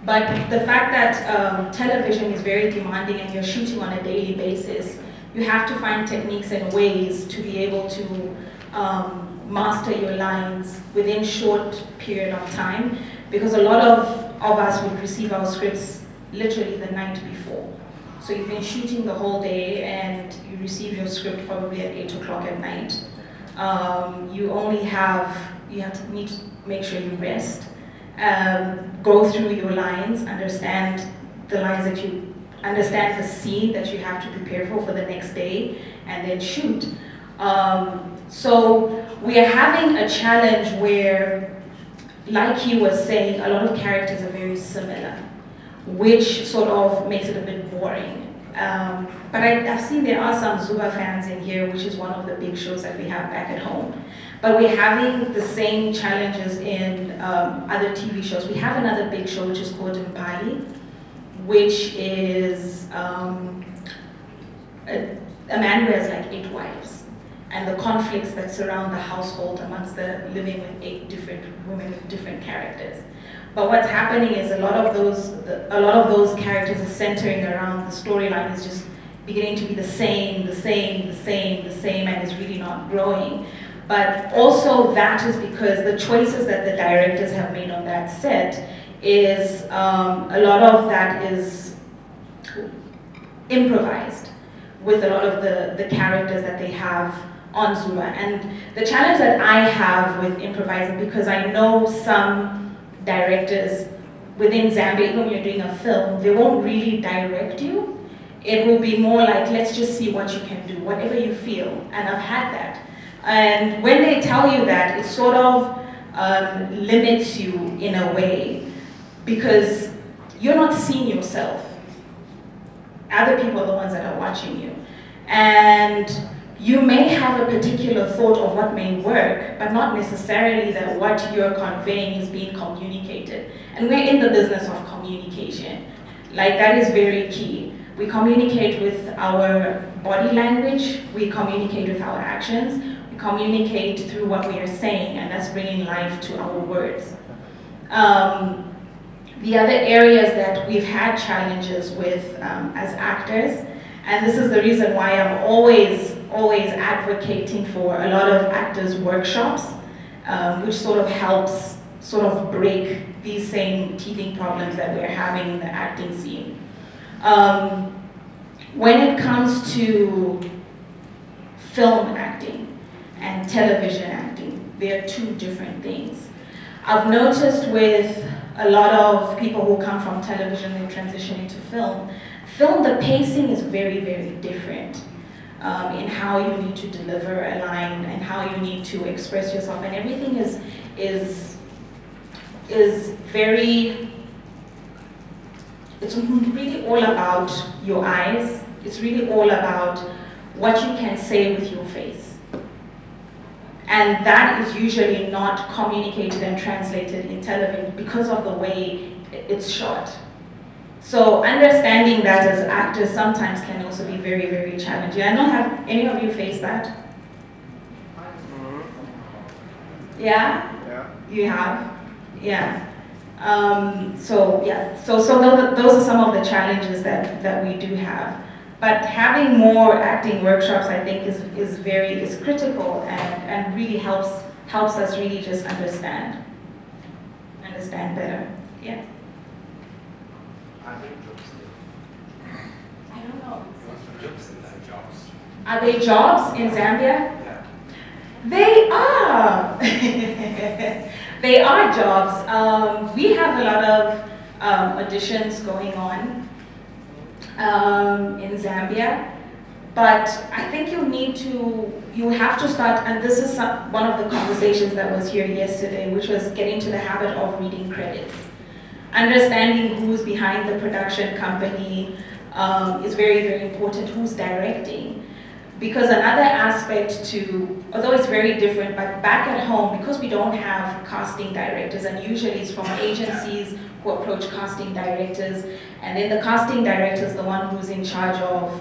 But the fact that television is very demanding and you're shooting on a daily basis, you have to find techniques and ways to be able to master your lines within short period of time, because a lot of us would receive our scripts literally the night before. So you've been shooting the whole day and you receive your script probably at 8 o'clock at night. You need to make sure you rest, go through your lines, understand the lines that you, understand the scene that you have to prepare for the next day, and then shoot. So we are having a challenge where, like he was saying, a lot of characters are very similar, which sort of makes it a bit boring. But I've seen there are some Zuba fans in here, which is one of the big shows that we have back at home. But we're having the same challenges in other TV shows. We have another big show which is called Mpali, which is a man who has like 8 wives, and the conflicts that surround the household amongst the living with 8 different women with different characters. But what's happening is a lot of those characters are centering around the storyline is just beginning to be the same, and is really not growing. But also that is because the choices that the directors have made on that set is a lot of that is improvised with a lot of the characters that they have on Zuma. And the challenge that I have with improvising, because I know some directors within Zambia, even when you're doing a film, they won't really direct you. It will be more like, let's just see what you can do, whatever you feel. And I've had that. And when they tell you that, it sort of limits you in a way, because you're not seeing yourself. Other people are the ones that are watching you. And you may have a particular thought of what may work, but not necessarily that what you're conveying is being communicated. And we're in the business of communication. Like, that is very key. We communicate with our body language, we communicate with our actions, we communicate through what we are saying, and that's bringing life to our words. The other areas that we've had challenges with as actors And this is the reason why I'm always advocating for a lot of actors' workshops, which sort of helps sort of break these same teething problems that we're having in the acting scene. When it comes to film acting and television acting, they are two different things. I've noticed with a lot of people who come from television and transition into film, the pacing is very, very different in how you need to deliver a line and how you need to express yourself, and everything is very, it's really all about your eyes. It's really all about what you can say with your face. And that is usually not communicated and translated in television because of the way it's shot. So understanding that as actors sometimes can also be very, very challenging. I don't have any of you faced that? Yeah? Yeah. You have? Yeah. So those are some of the challenges that we do have. But having more acting workshops, I think, is critical and really helps us really just understand better. Yeah. I don't know. Are they jobs in Zambia? Yeah. They are. They are jobs. We have a lot of auditions going on in Zambia, but I think you have to start, and this is one of the conversations that was here yesterday, which was getting to the habit of reading credits. Understanding who's behind the production company is very, very important, who's directing. Because another aspect to, although it's very different, but back at home, because we don't have casting directors, and usually it's from agencies who approach casting directors, and then the casting director is the one who's in charge of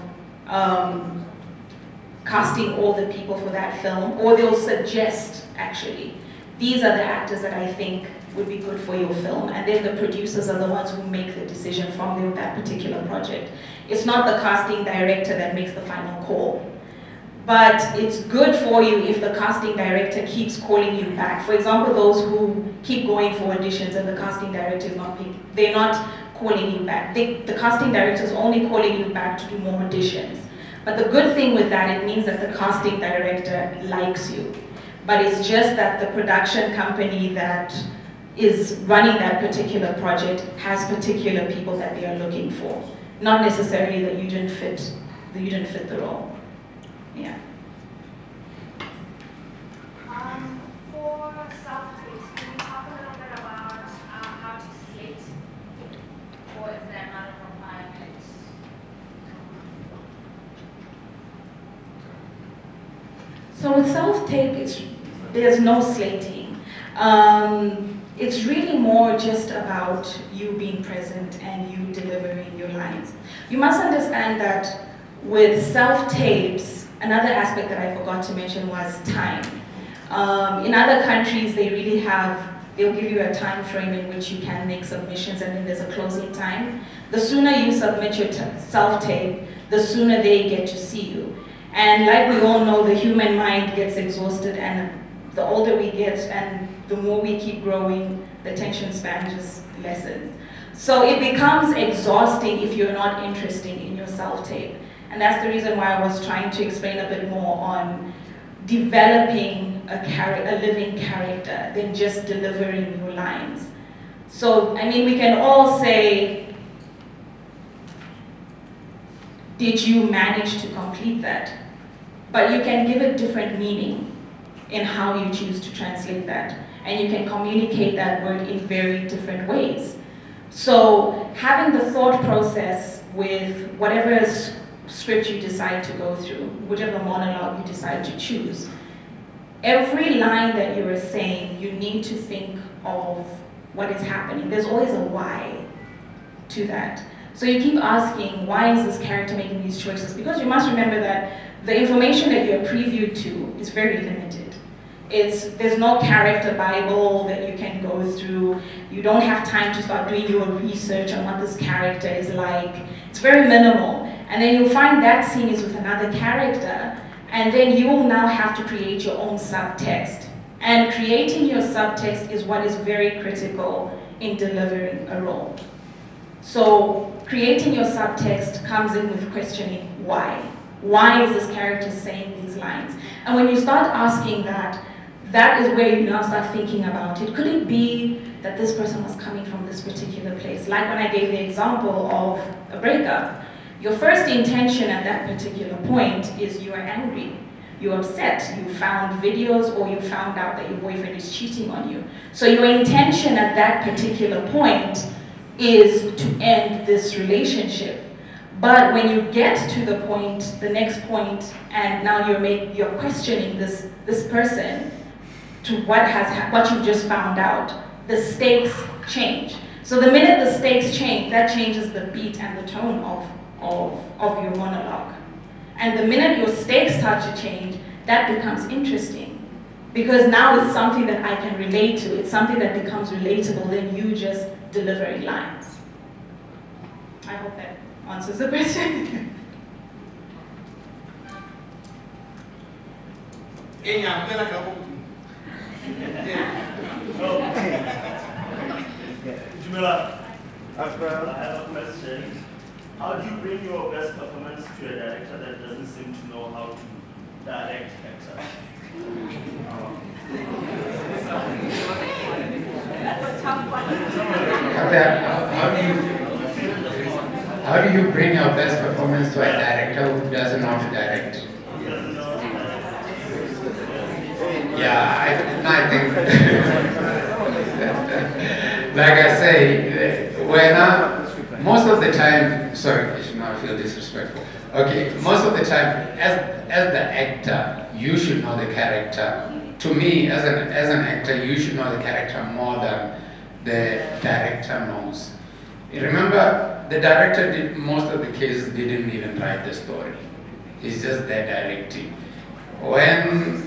casting all the people for that film, or they'll suggest, actually, these are the actors that I think would be good for your film, and then the producers are the ones who make the decision from that particular project. It's not the casting director that makes the final call. But it's good for you if the casting director keeps calling you back. For example, those who keep going for auditions and the casting director is not picking, they're not calling you back. The casting director is only calling you back to do more auditions. But the good thing with that, it means that the casting director likes you. But it's just that the production company that is running that particular project has particular people that they are looking for. Not necessarily that you didn't fit the role. Yeah. For self-taste, can you talk a little bit about how to slate, or is that not a requirement? So with self-tape, there's no slating. It's really more just about you being present and you delivering your lines. You must understand that with self-tapes, another aspect that I forgot to mention was time. In other countries, they'll give you a time frame in which you can make submissions, and then there's a closing time. The sooner you submit your self-tape, the sooner they get to see you. And like we all know, the human mind gets exhausted, and the older we get and the more we keep growing, the attention span just lessens. So it becomes exhausting if you're not interested in your self-tape. And that's the reason why I was trying to explain a bit more on developing a living character than just delivering your lines. So, I mean, we can all say, did you manage to complete that? But you can give it different meaning in how you choose to translate that. And you can communicate that word in very different ways. So having the thought process with whatever script you decide to go through, whichever monologue you decide to choose, every line that you are saying, you need to think of what is happening. There's always a why to that. So you keep asking, why is this character making these choices? Because you must remember that the information that you're previewed to is very limited. There's no character Bible that you can go through. You don't have time to start doing your research on what this character is like. It's It's very minimal. And then you'll find that scene is with another character, and then you will now have to create your own subtext. And creating your subtext is what is very critical in delivering a role. So creating your subtext comes in with questioning why. Why is this character saying these lines? And when you start asking that, that is where you now start thinking about it. Could it be that this person was coming from this particular place? Like when I gave the example of a breakup. Your first intention at that particular point is you are angry, you're upset, you found videos or you found out that your boyfriend is cheating on you. So your intention at that particular point is to end this relationship. But when you get to the point, the next point, and now you're questioning this person to what you've just found out, the stakes change. So the minute the stakes change, that changes the beat and the tone of your monologue. And the minute your stakes start to change, that becomes interesting. Because now it's something that I can relate to. It's something that becomes relatable than you just delivering lines. I hope that answers the question. Jamila, I have a question. How do you bring your best performance to a director that doesn't seem to know how to direct actors? That's a tough one. How do you bring your best performance to a director who doesn't know how to direct? Yeah, I think, like I say, most of the time, sorry, I should not feel disrespectful. Okay, most of the time, as the actor, you should know the character. To me, as an actor, you should know the character more than the director knows. Remember, the director most of the cases didn't even write the story. He's just there directing. Or in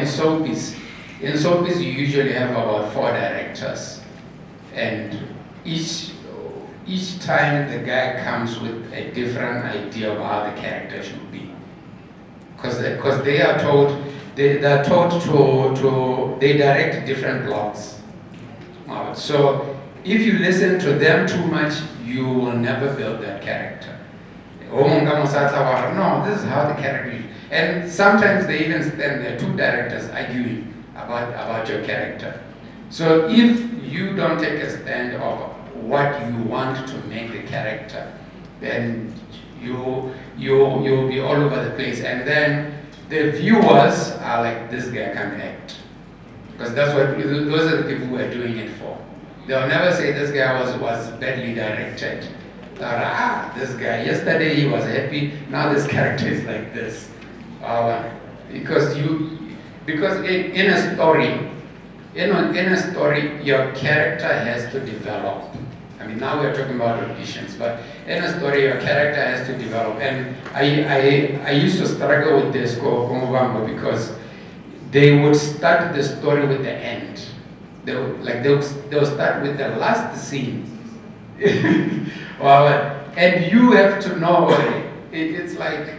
soapies. In soapies, you usually have about 4 directors, and each time the guy comes with a different idea of how the character should be, because they are taught to they direct different blocks. So if you listen to them too much, you will never build that character. No, this is how the character is. And sometimes they even stand there, 2 directors arguing about your character. So if you don't take a stand of what you want to make the character, then you'll be all over the place. And then the viewers are like, this guy can't act. Because those are the people who are doing it for. They'll never say this guy was badly directed. This guy, yesterday he was happy, now this character is like this. Because in a story, your character has to develop. I mean, now we're talking about auditions, but in a story, your character has to develop. And I used to struggle with this because they would start the story with the end. They'll start with the last scene. And you have to know, it's like,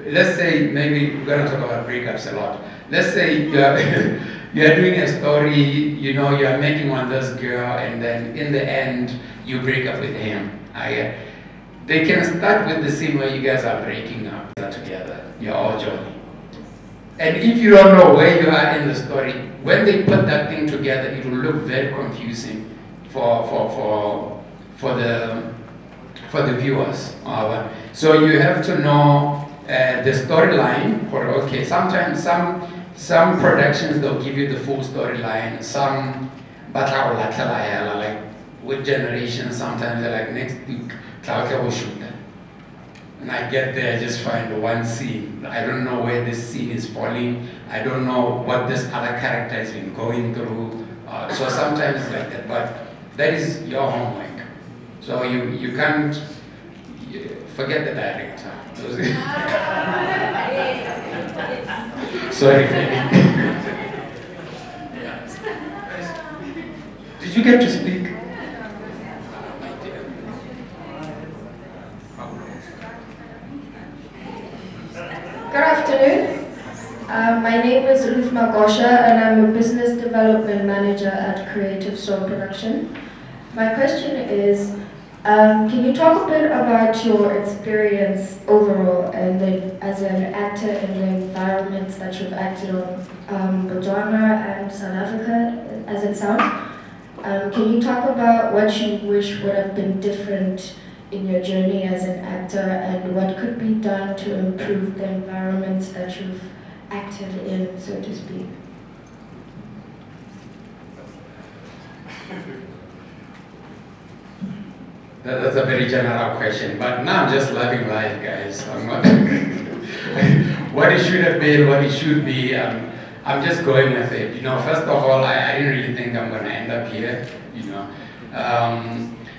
let's say, maybe we're going to talk about breakups a lot. Let's say you're doing a story, you know, you're making one this girl, and then in the end, you break up with him. They can start with the scene where you guys are breaking up together. You're all jolly. And if you don't know where you are in the story, when they put that thing together, it will look very confusing for the viewers. So you have to know the storyline. Okay, sometimes some productions they'll give you the full storyline. Some like with Generation, sometimes they're like, next week we'll shoot that. And I get there, I just find one scene. I don't know where this scene is falling. I don't know what this other character has been going through. So sometimes it's like that, but that is your homework. So you can't forget the director. Sorry, Freddy. Did you you get to speak? Good afternoon. My name is Ruth Magosha and I'm a business development manager at Creative Soul Production. My question is, can you talk a bit about your experience overall and as an actor in the environments that you've acted on, Botswana and South Africa, as it sounds? Can you talk about what you wish would have been different in your journey as an actor and what could be done to improve the environments that you've acted in, so to speak? That's a very general question, but now I'm just loving life, guys. I'm not what it should have been, what it should be. I'm just going with it. You know, first of all, I didn't really think I'm going to end up here. You know,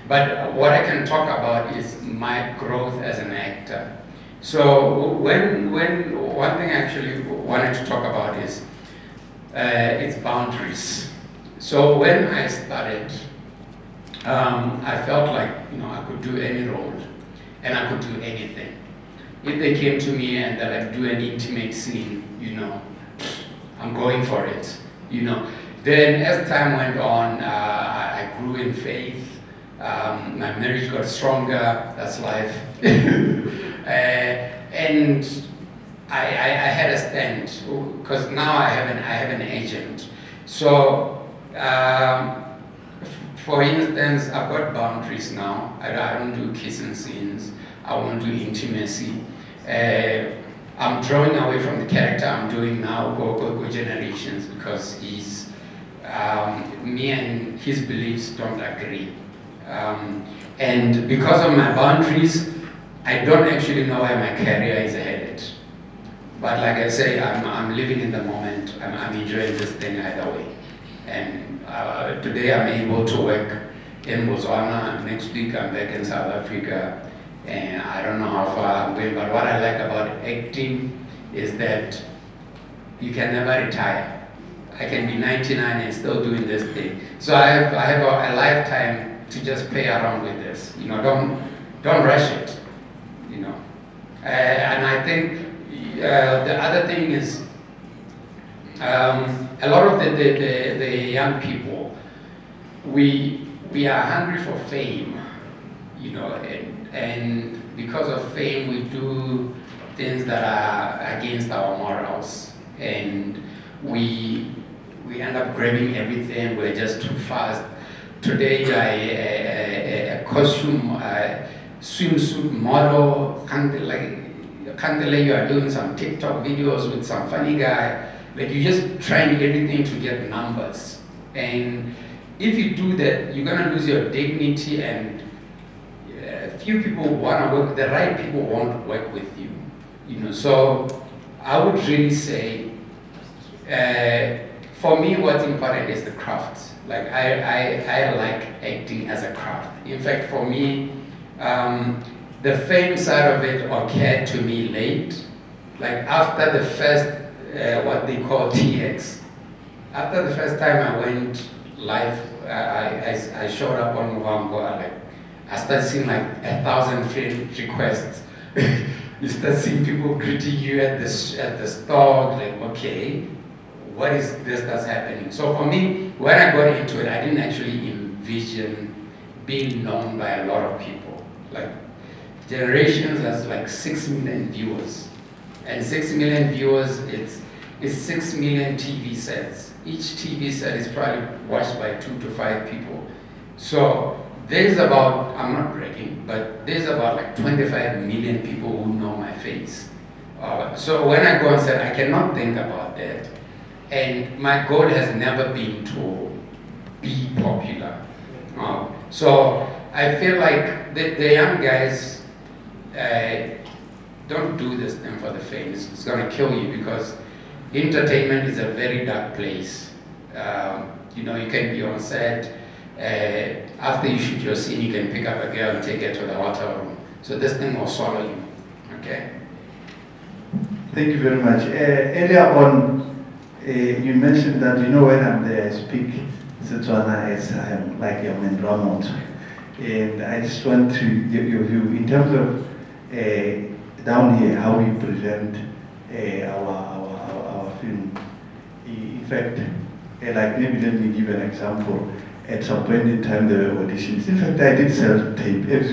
but what I can talk about is my growth as an actor. So when one thing I actually wanted to talk about is its boundaries. So when I started, I felt like, you know, I could do any role and I could do anything. If they came to me and they're like, do an intimate scene, you know, I'm going for it, you know. Then as time went on, I grew in faith. My marriage got stronger, that's life. And I had a stand, because now I have an agent. So, for instance, I've got boundaries now. I don't do kissing scenes. I won't do intimacy. I'm drawing away from the character I'm doing now, Go Generations, because he's, me and his beliefs don't agree. And because of my boundaries, I don't actually know where my career is headed. But like I say, I'm living in the moment. I'm enjoying this thing either way. And today I'm able to work in Botswana. Next week I'm back in South Africa. And I don't know how far I'm going, but what I like about acting is that you can never retire. I can be 99 and still doing this thing. So I have a lifetime to just play around with this. You know, don't rush it. You know, and I think the other thing is a lot of the young people, we are hungry for fame. You know, and because of fame, we do things that are against our morals, and we end up grabbing everything. We're just too fast. Today, a costume, swimsuit model, Kandele, you are doing some TikTok videos with some funny guy. Like, you're just trying everything to get numbers, and if you do that, you're gonna lose your dignity, and few people want to work, the right people won't work with you, you know. So I would really say, for me, what's important is the craft. Like, I like acting as a craft. In fact, for me, the fame side of it occurred to me late. Like, after the first, what they call TX. After the first time I went live, I showed up on Mwambo, I started seeing like 1,000 friend requests. You start seeing people greeting you at the store, like, okay, what is this that's happening? So for me, when I got into it, I didn't actually envision being known by a lot of people. Like, Generations has like 6 million viewers. And 6 million viewers, it's 6 million TV sets. Each TV set is probably watched by 2 to 5 people. So there's about, I'm not bragging, but there's about like 25 million people who know my face. So when I go on set, I cannot think about that. And my goal has never been to be popular. So I feel like the young guys don't do this thing for the fame. It's going to kill you, because entertainment is a very dark place. You know, you can be on set. After you shoot your scene, you can pick up a girl and take her to the hotel room. So this thing will swallow you, okay? Thank you very much. Earlier on, you mentioned that, you know, when I'm there, I speak Setswana as I'm like I'm in Ramont. And I just want to give your view in terms of down here how we present our film. In fact, like maybe let me give an example. At some point in time there were auditions. In fact, I did self-tape. As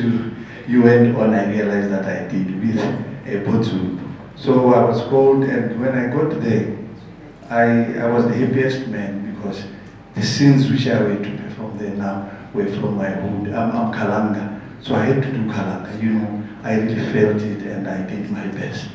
you went on, I realized that I did with a Botsu. So I was called, and when I got there, I was the happiest man because the scenes which I were to perform there now were from my hood. I'm Kalanga, so I had to do Kalanga. You know, I really felt it and I did my best.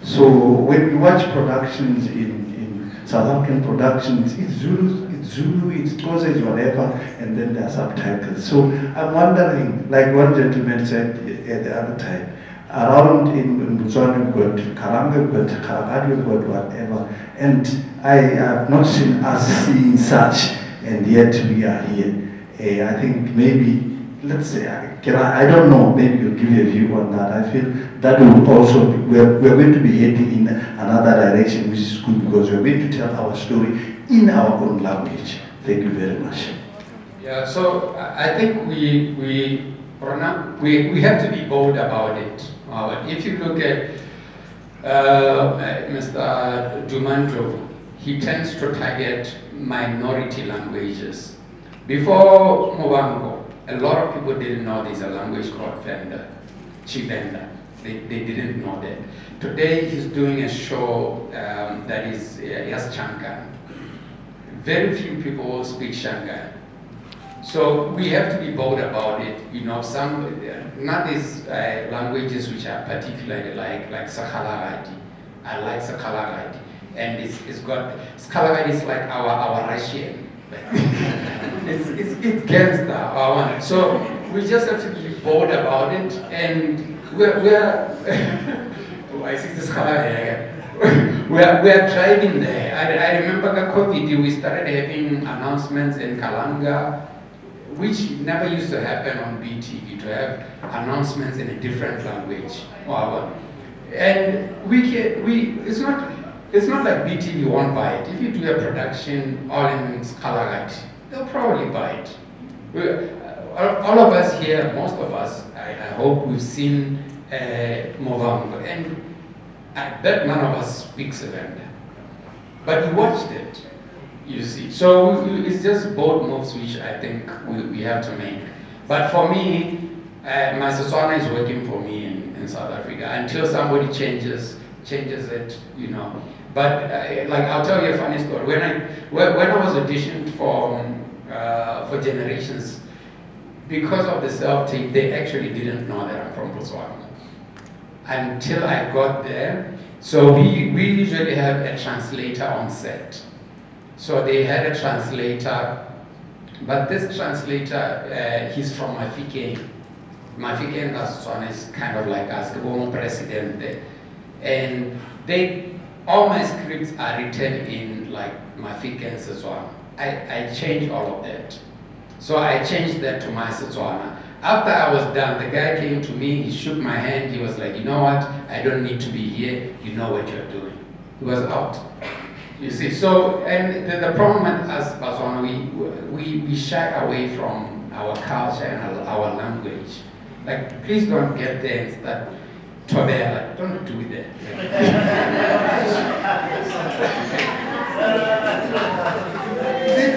So when we watch productions in South African productions, it's Zulu, it's Xhosa, it's whatever, and then there are subtitles. So I'm wondering, like one gentleman said at the other time, around in Botswana we've got Karanga, we've got Karakadi, we've got whatever, and I have not seen us seeing such, and yet we are here. I think maybe, let's say, I don't know, maybe you'll give a view on that. I feel that will also, we're going to be heading in another direction, which is good because we're going to tell our story in our own language. Thank you very much. Yeah, so I think we have to be bold about it. If you look at Mr. Dumandro, he tends to target minority languages. Before Movango, a lot of people didn't know there's a language called Chivenda. They didn't know that. Today he's doing a show that is Changan. Very few people speak Shangan. So we have to be bold about it. You know, not these languages which are particularly like Sakhalagati. I like Sakhalagati. And it's got, Sakhalagati is like our Russian. it's gangster. So we just have to be bold about it, and we're driving there. I remember the COVID, we started having announcements in Kalanga, which never used to happen on BTV, to have announcements in a different language. And it's not like BTV won't buy it. If you do a production all in Kalanga, they'll probably buy it. All of us here, most of us, I hope we've seen Movango, and I bet none of us speak Sevenda. But we watched it, you see. So it's just bold moves which I think we have to make. But for me, my Setswana is working for me in South Africa until somebody changes it, you know. But like I'll tell you a funny story. When I was auditioned for Generations, because of the self-tape, they actually didn't know that I'm from Botswana until I got there. So we usually have a translator on set. So they had a translator, but this translator, he's from Mafike. Mafike and Botswana is kind of like us, the president. And all my scripts are written in like Mafike and Setswana. I changed all of that. So I changed that to my Setswana. After I was done, the guy came to me, he shook my hand, he was like, you know what, I don't need to be here, you know what you're doing. He was out. You see, so, and the problem with us, Botswana, we shy away from our culture and our language. Like, please don't get there and start Tobela, don't do that.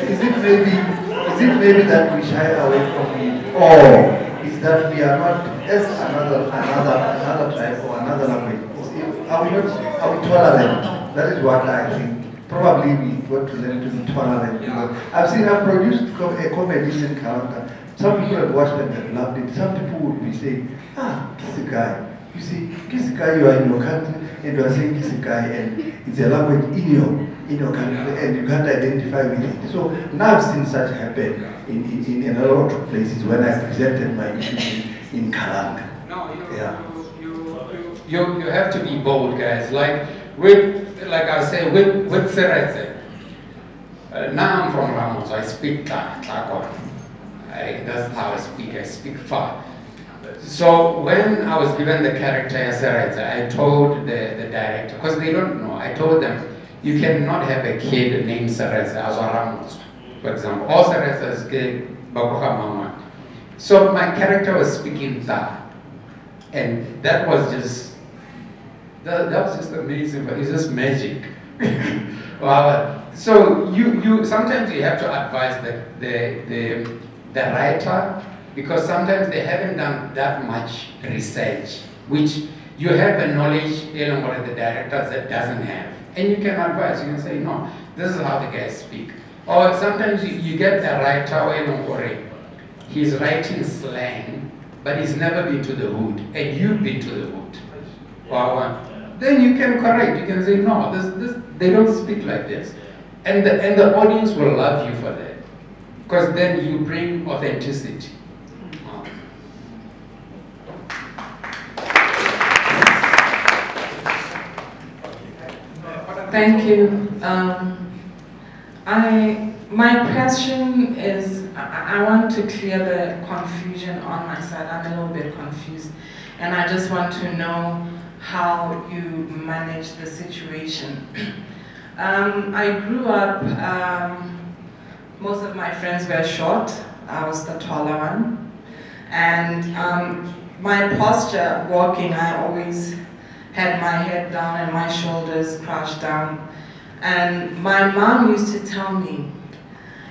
Is it maybe that we shy away from it, or is that we are not as another tribe or another language? Are we tolerant? That is what I think. Probably we got to learn to be tolerant. I've produced a comedy in Kalanga. Some people have watched it and loved it. Some people would be saying, Kisikai. You see, Kisikai, you are in your country and you are saying Kisikai, and it's a language in your country and you can't identify with it. So now I've seen such happen in a lot of places when I presented my issues in Kalanga. No, you have to be bold, guys. Like I say, with Seretse. Now I'm from Ramos, so I speak Tlakon. That's how I speak far. So when I was given the character as Seretse, I told the director, because they don't know, I told them, you cannot have a kid named Seretse as Ramos. for example. Also, so my character was speaking Ta, and that was just amazing. But it's just magic. Wow. So you sometimes you have to advise the writer, because sometimes they haven't done that much research, which you have the knowledge, what the directors that doesn't have, and you can advise. You can say, no, this is how the guys speak. Or sometimes you get a writer, he's writing slang, but he's never been to the hood, and you've been to the hood. Wow. Then you can correct. You can say, no, they don't speak like this, and the audience will love you for that, because then you bring authenticity. Thank you. My question is, I want to clear the confusion on my side. I'm a little bit confused, and I just want to know how you manage the situation. I grew up, most of my friends were short. I was the taller one. And my posture walking, I always had my head down and my shoulders crouched down. And my mom used to tell me,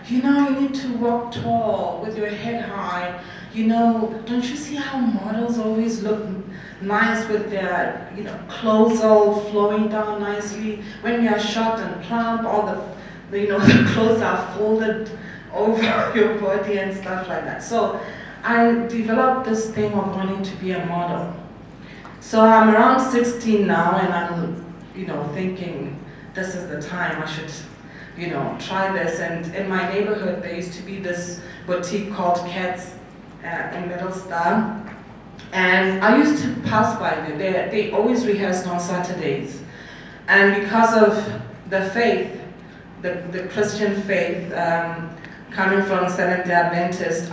you know, you need to walk tall with your head high. You know, don't you see how models always look nice with their, clothes all flowing down nicely? When you're short and plump, all the clothes are folded over your body and stuff like that. So I developed this thing of wanting to be a model. So I'm around 16 now, and I'm, thinking this is the time I should, try this. And in my neighborhood, there used to be this boutique called Cats in Middle Star. And I used to pass by there. They always rehearsed on Saturdays. And because of the faith, the Christian faith, coming from Seventh-day Adventist,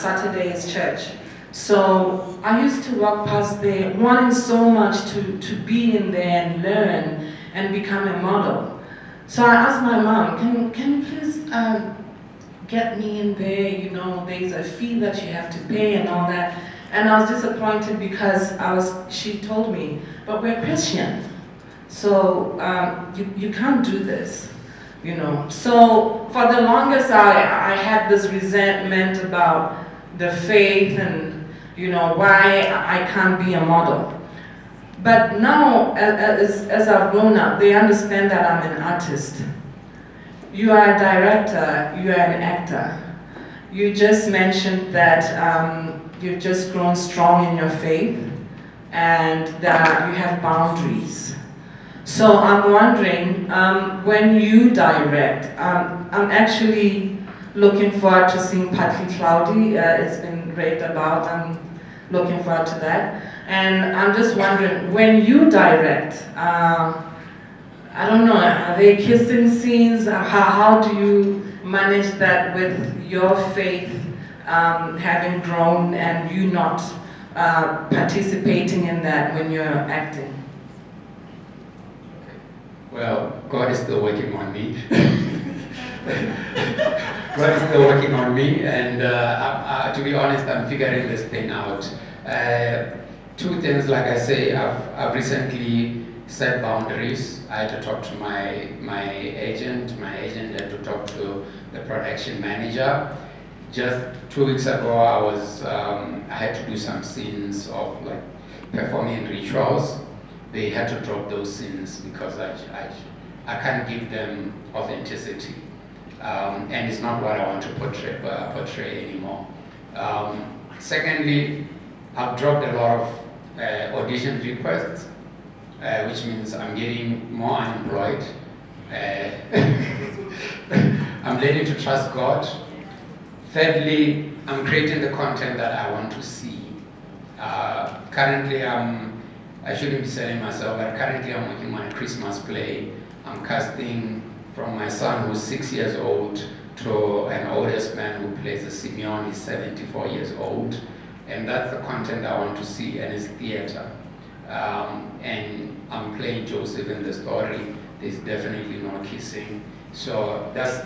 Saturday is church. So I used to walk past there, wanting so much to be in there and learn and become a model. So I asked my mom, can you please get me in there? There's a fee that you have to pay and all that. And I was disappointed because she told me, but we're Christian, so you can't do this, So for the longest, I had this resentment about the faith and, why I can't be a model. But now, as I've grown up, they understand that I'm an artist. You are a director, you are an actor. You just mentioned that you've just grown strong in your faith and that you have boundaries. So I'm wondering, when you direct, I'm actually looking forward to seeing Partly Cloudy. It's been raved about. I'm looking forward to that. And I'm just wondering, when you direct, I don't know, are there kissing scenes? How do you manage that with your faith having grown and you not participating in that when you're acting? Well, God is still working on me. God is still working on me, and to be honest, I'm figuring this thing out. Two things, like I say, I've recently set boundaries. I had to talk to my agent. My agent had to talk to the production manager. Just 2 weeks ago, I had to do some scenes of performing rituals. They had to drop those scenes because I can't give them authenticity, and it's not what I want to portray anymore. Secondly, I've dropped a lot of audition requests, which means I'm getting more unemployed. I'm learning to trust God. Thirdly, I'm creating the content that I want to see. Currently, I shouldn't be selling myself, but currently I'm working on a Christmas play. I'm casting from my son, who's 6 years old, to an oldest man who plays a Simeon. He's 74 years old. And that's the content I want to see, and it's theater. And I'm playing Joseph in the story. There's definitely no kissing. So that's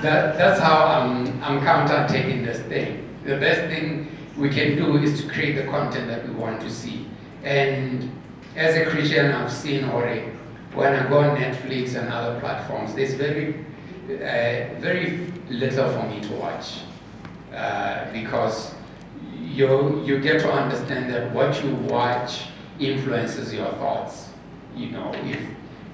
that's how I'm counter-taking this thing. The best thing we can do is to create the content that we want to see. And as a Christian, I've seen already, when I go on Netflix and other platforms, there's very little for me to watch. Because you get to understand that what you watch influences your thoughts. You know, if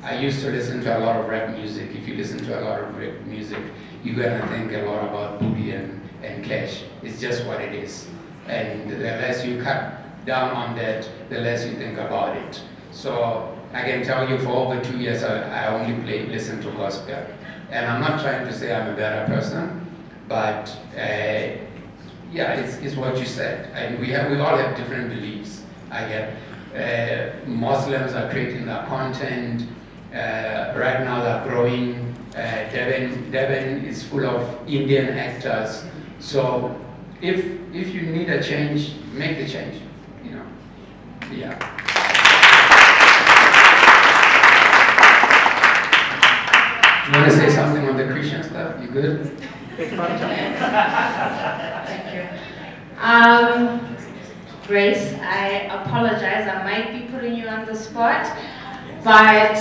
I used to listen to a lot of rap music, if you listen to a lot of rap music, you're gonna think a lot about booty and cash. It's just what it is. And the less you cut down on that, the less you think about it. So I can tell you for over 2 years, I only listen to gospel. And I'm not trying to say I'm a better person, but yeah, it's what you said. And we all have different beliefs. I get Muslims are creating their content. Right now they're growing. Devon is full of Indian actors. So if you need a change, make the change. You know, yeah. You want to say something on the Christian stuff? You good? Thank you. Grace, I apologize. I might be putting you on the spot, but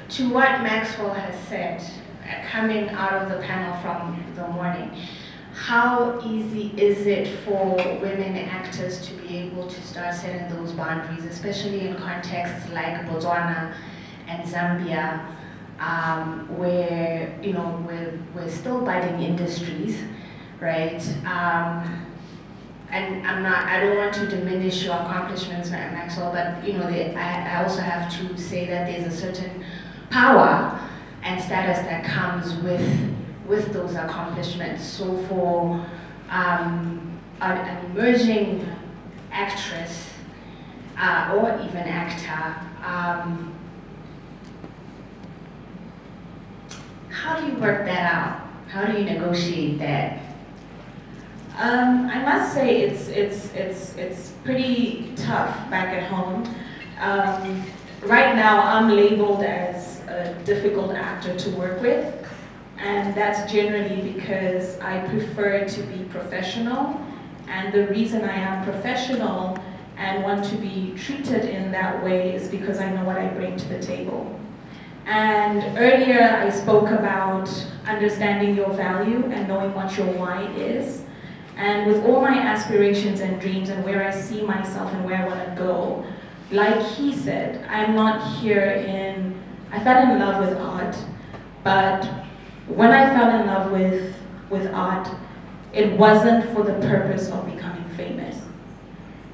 to what Maxwell has said, coming out of the panel from the morning, how easy is it for women actors to be able to start setting those boundaries, especially in contexts like Botswana and Zambia, where we're still budding industries, right? And I don't want to diminish your accomplishments, Maxwell, but I also have to say that there's a certain power and status that comes with those accomplishments. So for an emerging actress or even actor, how do you work that out? How do you negotiate that? I must say it's pretty tough back at home. Right now I'm labeled as a difficult actor to work with, and that's generally because I prefer to be professional, and the reason I am professional and want to be treated in that way is because I know what I bring to the table. And earlier I spoke about understanding your value and knowing what your why is. And with all my aspirations and dreams and where I see myself and where I want to go, like he said, I'm not here I fell in love with art, but when I fell in love with art, it wasn't for the purpose of becoming famous.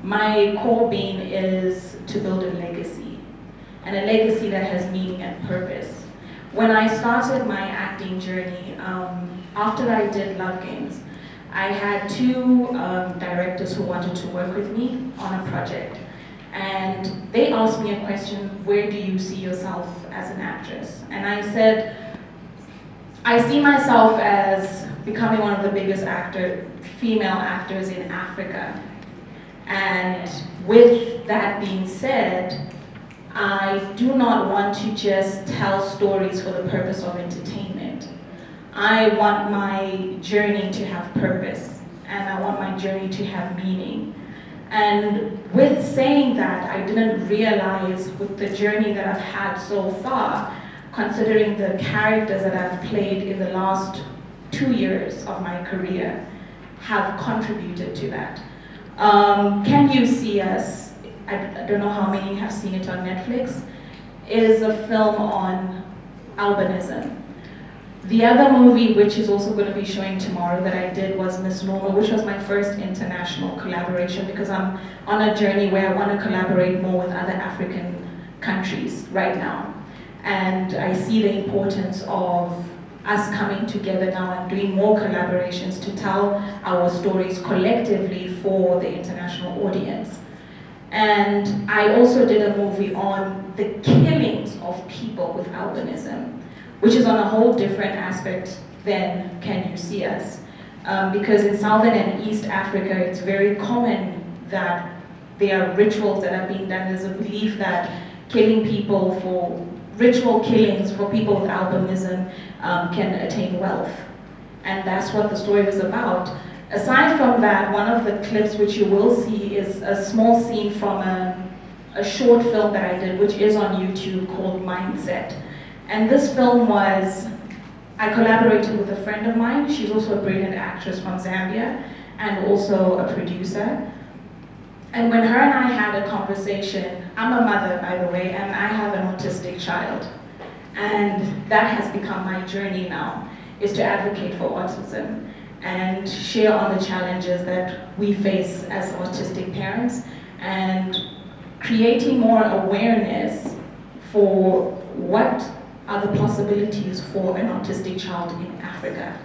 My core being is to build a legacy, and a legacy that has meaning and purpose. When I started my acting journey, after I did Love Games, I had two directors who wanted to work with me on a project. And they asked me a question, where do you see yourself as an actress? And I said, I see myself as becoming one of the biggest female actors in Africa. And with that being said, I do not want to just tell stories for the purpose of entertainment. I want my journey to have purpose, and I want my journey to have meaning. And with saying that, I didn't realize with the journey that I've had so far, considering the characters that I've played in the last 2 years of my career, have contributed to that. Can You See Us? I don't know how many have seen it on Netflix. It is a film on albinism. The other movie, which is also going to be showing tomorrow, that I did was Miss Normal, which was my first international collaboration, because I'm on a journey where I want to collaborate more with other African countries right now. And I see the importance of us coming together now and doing more collaborations to tell our stories collectively for the international audience. And I also did a movie on the killings of people with albinism, which is on a whole different aspect than Can You See Us? Because in Southern and East Africa, it's very common that there are rituals that are being done. There's a belief that killing people for ritual killings for people with albinism can attain wealth. And that's what the story was about. Aside from that, one of the clips which you will see is a small scene from a short film that I did, which is on YouTube, called Mindset. And this film was, I collaborated with a friend of mine. She's also a brilliant actress from Zambia and also a producer. And when her and I had a conversation, I'm a mother, by the way, and I have an autistic child. And that has become my journey now, is to advocate for autism and share on the challenges that we face as autistic parents and creating more awareness for what are the possibilities for an autistic child in Africa,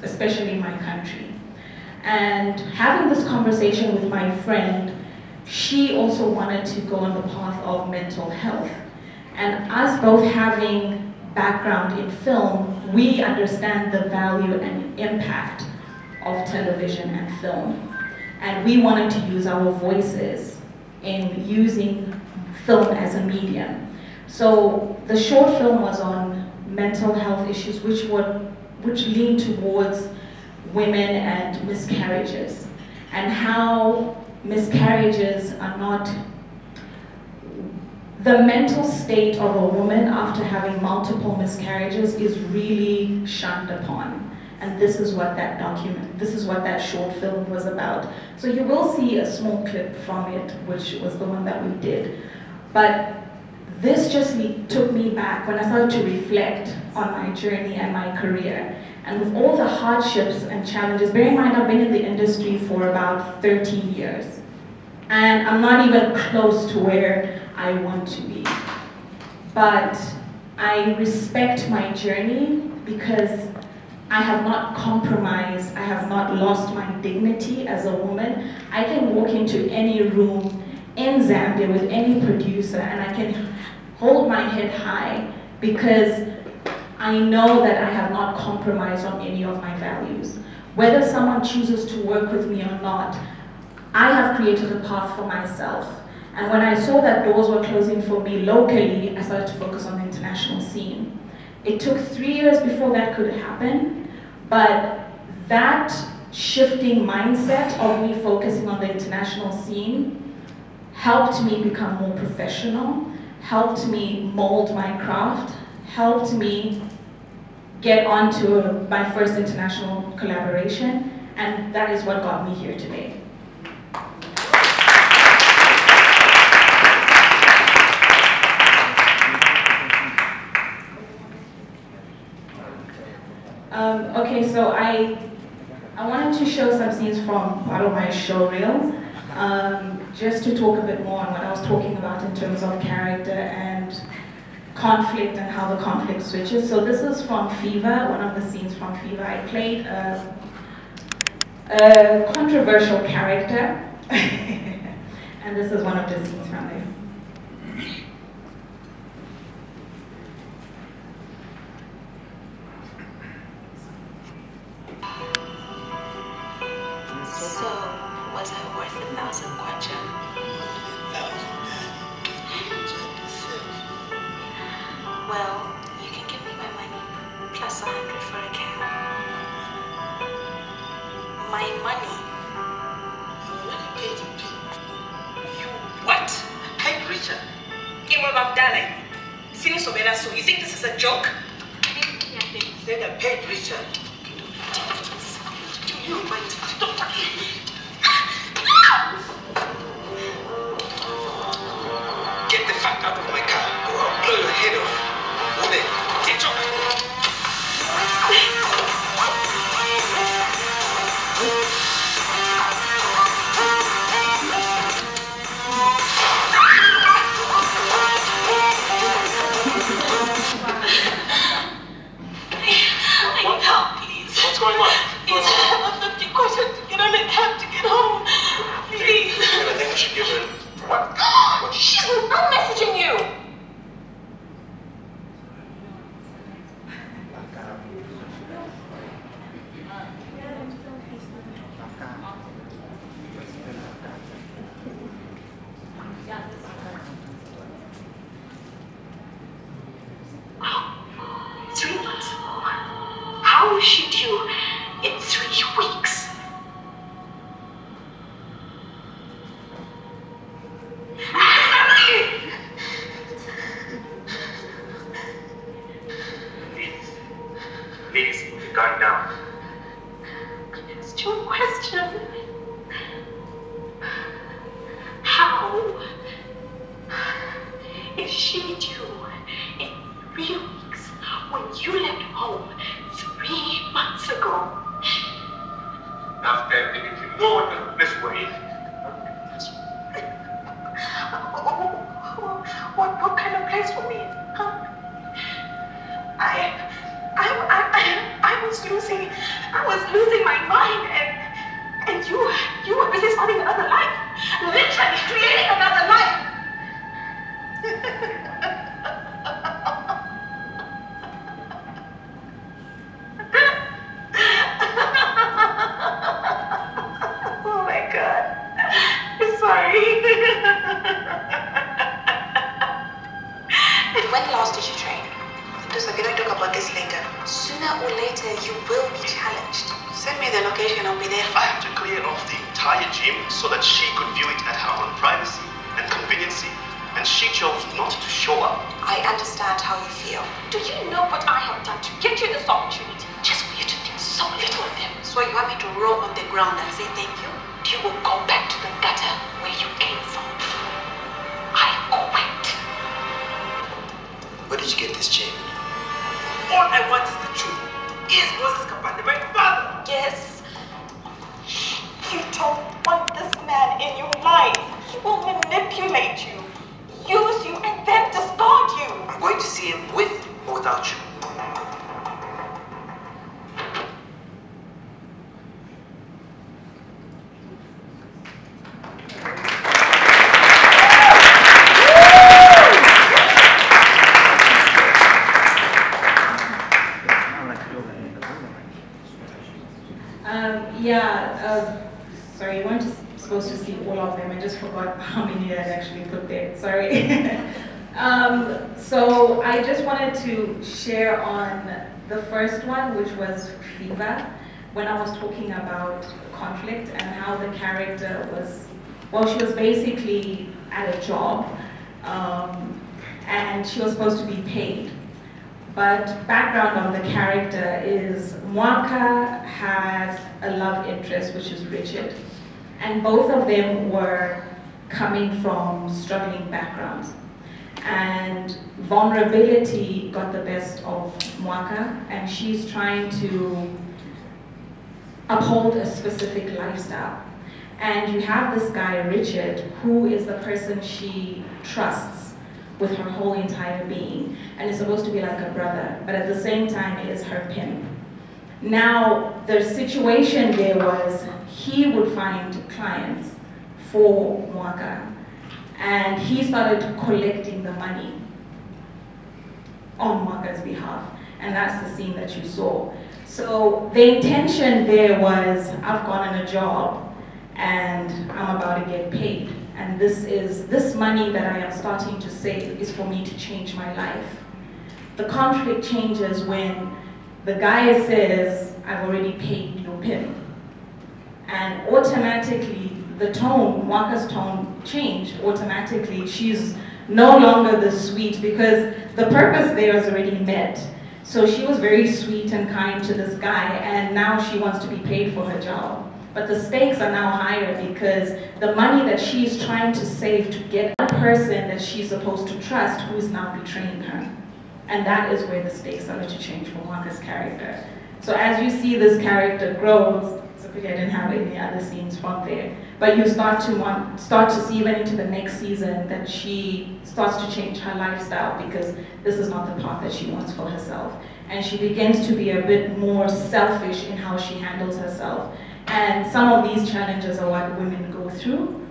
especially in my country. And having this conversation with my friend, she also wanted to go on the path of mental health. And us both having background in film, we understand the value and impact of television and film. And we wanted to use our voices in using film as a medium. So the short film was on mental health issues which lean towards women and miscarriages, and how miscarriages are not, the mental state of a woman after having multiple miscarriages is really shunned upon. And this is what that short film was about. So you will see a small clip from it, which was the one that we did. But this just took me back when I started to reflect on my journey and my career. And with all the hardships and challenges, bear in mind I've been in the industry for about 13 years. And I'm not even close to where I want to be. But I respect my journey because I have not compromised, I have not lost my dignity as a woman. I can walk into any room in Zambia with any producer and I can hold my head high because I know that I have not compromised on any of my values. Whether someone chooses to work with me or not, I have created a path for myself. And when I saw that doors were closing for me locally, I started to focus on the international scene. It took 3 years before that could happen, but that shifting mindset of me focusing on the international scene helped me become more professional, helped me mold my craft, helped me get onto my first international collaboration, and that is what got me here today. Okay, so I wanted to show some scenes from part of my show reel, just to talk a bit more on what I was talking about in terms of character and conflict and how the conflict switches. So this is from Fever, one of the scenes from Fever. I played a controversial character, and this is one of the scenes from there. So, was it worth 1,000 kwacha? 1,000? Well, you can give me my money, plus 100 for a cab. My money? You already paid your bill. You what? Paid Richard? You think this is a joke? You said I paid Richard. You might stop talking. Get the fuck out of my car or I'll blow your head off. Woman, get your... I need help, please. What's going on? Please, I have 50 questions to get on a cab to get home. Please. I think we should give her... What? I'm messaging you. sacrifice for me? Huh? I was losing my mind, and you were busy starting another life, literally creating another life. Oh my God, I'm sorry. When last did you train? We're going to talk about this later. Sooner or later, you will be challenged. Send me the location, I'll be there. I had to clear off the entire gym so that she could view it at her own privacy and conveniency, and she chose not to show up. I understand how you feel. Do you know what I have done to get you this opportunity? Just for you to think so little of him. So you want me to roll on the ground and say thank you? You will go back to the gutter where you came from. I quit. Where did you get this chain? All I want is the truth. Is Moses Kapande my father? Yes. You don't want this man in your life. He will manipulate you, use you, and then discard you. I'm going to see him with or without you. Sorry, you weren't supposed to see all of them. I just forgot how many I actually put there. Sorry. So I just wanted to share on the first one, which was fever, when I was talking about conflict and how the character was, well, she was basically at a job and she was supposed to be paid. But background on the character is Mwaka has a love interest, which is Richard. And both of them were coming from struggling backgrounds. And vulnerability got the best of Mwaka, and she's trying to uphold a specific lifestyle. And you have this guy, Richard, who is the person she trusts with her whole entire being, and is supposed to be like a brother, but at the same time is her pimp. Now, the situation there was he would find clients for Mwaka, and he started collecting the money on Mwaka's behalf, and that's the scene that you saw. So the intention there was, I've gotten a job, and I'm about to get paid. And this money that I am starting to save is for me to change my life. The conflict changes when the guy says, I've already paid your pimp. And automatically, the tone, Mwaka's tone changed automatically. She's no longer the sweet, because the purpose there is already met. So she was very sweet and kind to this guy, and now she wants to be paid for her job. But the stakes are now higher because the money that she's trying to save to get a person that she's supposed to trust who is now betraying her. And that is where the stakes started to change for Mwaka's character. So as you see this character grow, so I didn't have any other scenes from there, but you start to see even into the next season that she starts to change her lifestyle, because this is not the path that she wants for herself. And she begins to be a bit more selfish in how she handles herself. And some of these challenges are what women go through.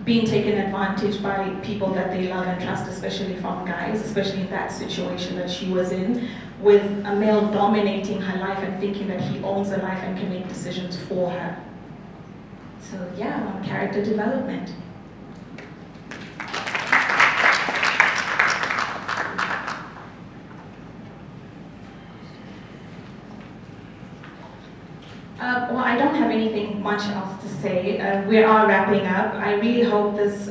Being taken advantage by people that they love and trust, especially from guys, especially in that situation that she was in, with a male dominating her life and thinking that he owns her life and can make decisions for her. So yeah, on character development. Well, I don't have anything much else to say. We are wrapping up. I really hope this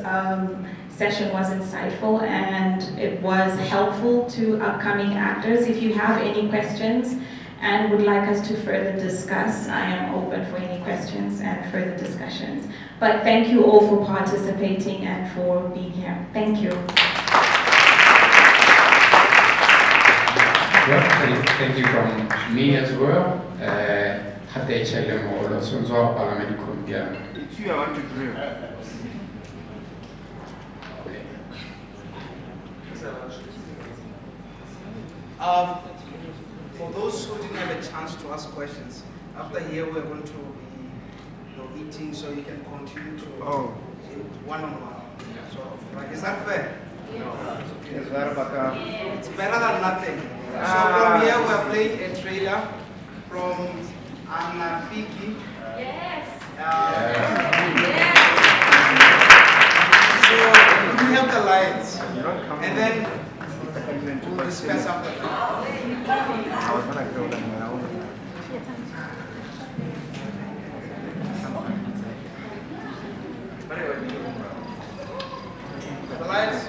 session was insightful and it was helpful to upcoming actors. If you have any questions and would like us to further discuss, I am open for any questions and further discussions. But thank you all for participating and for being here. Thank you. Well, thank you from me as well. حتى يتكلم ولا سنزور على مديكم جام. For those who didn't have a chance to ask questions, after here we're going to be eating, so you can continue to one-on-one. So, is that fair? It's better than nothing. So from here we're playing a trailer from Anna Fiki. Yes. So we have the lights, and then we'll discuss after that. I was gonna go down now. The lights.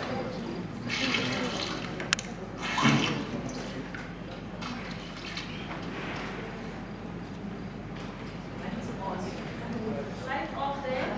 Lights off there.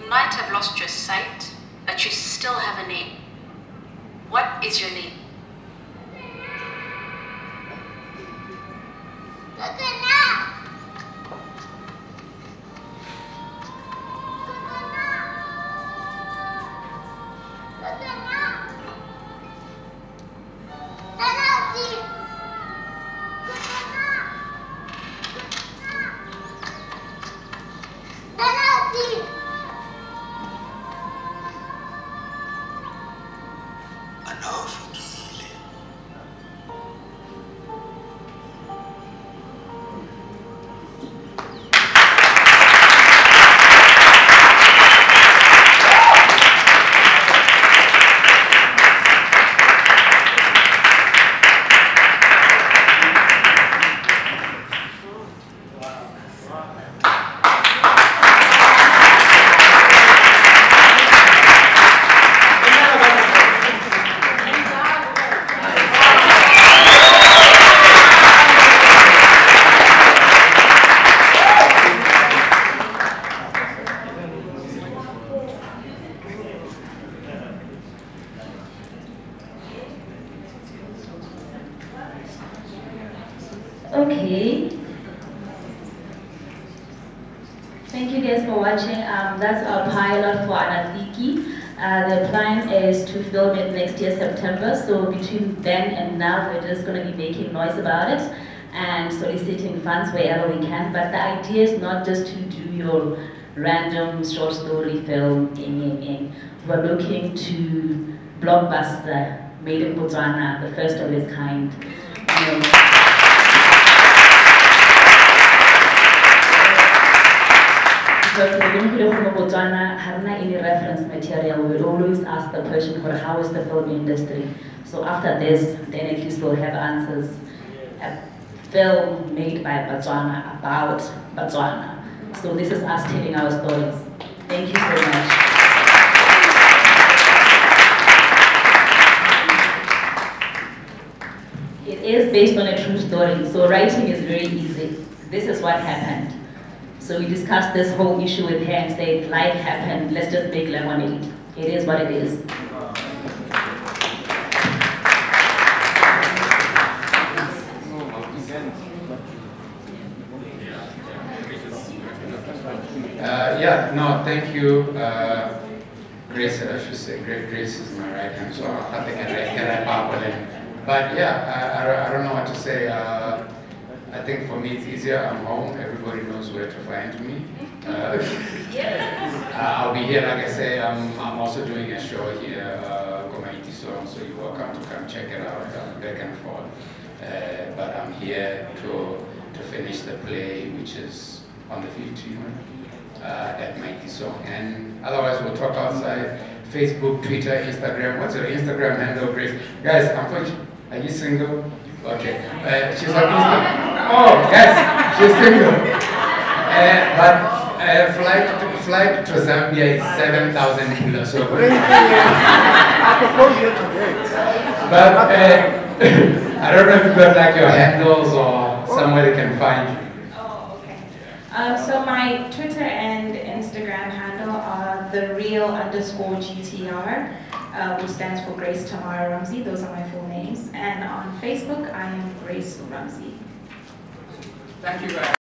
might have lost your sight, but you still have a name. What is your name? Okay. Thank you guys for watching. That's our pilot for Anatiki. The plan is to film it next year, September. So between then and now, we're just going to be making noise about it and soliciting funds wherever we can. But the idea is not just to do your random short story film. We're looking to blockbuster, made in Botswana, the first of its kind. Because when we look at Botswana, have any reference material, we will always ask the question for how is the film industry. So after this, then at least we'll have answers. A film made by Botswana about Botswana. So this is us telling our stories. Thank you so much. It is based on a true story, so writing is very easy. This is what happened. So we discussed this whole issue with her and said, life happened, let's just make lemonade. It is what it is. Yeah, no, thank you. Grace, I should say. Grace is my right hand, so I think I can wrap up with it. But yeah, I don't know what to say. I think for me it's easier. I'm home. Everybody knows where to find me. I'll be here, like I say. I'm also doing a show here, Community Song, so you're welcome to come check it out. Back and forth. But I'm here to finish the play, which is on the 15th at Mighty Song. And otherwise, we'll talk outside. Facebook, Twitter, Instagram. What's your Instagram handle, Grace? Guys, are you single? Okay. She's on Instagram. Oh, yes, she's single. But flight to Zambia is 7,000 kilos. So but I don't know if you've got like your handles or somewhere they can find you. Oh, okay. So my Twitter and Instagram handle are thereal_GTR, which stands for Grace Tamara Ramsey. Those are my full names. And on Facebook, I am Grace Ramsey. Thank you guys.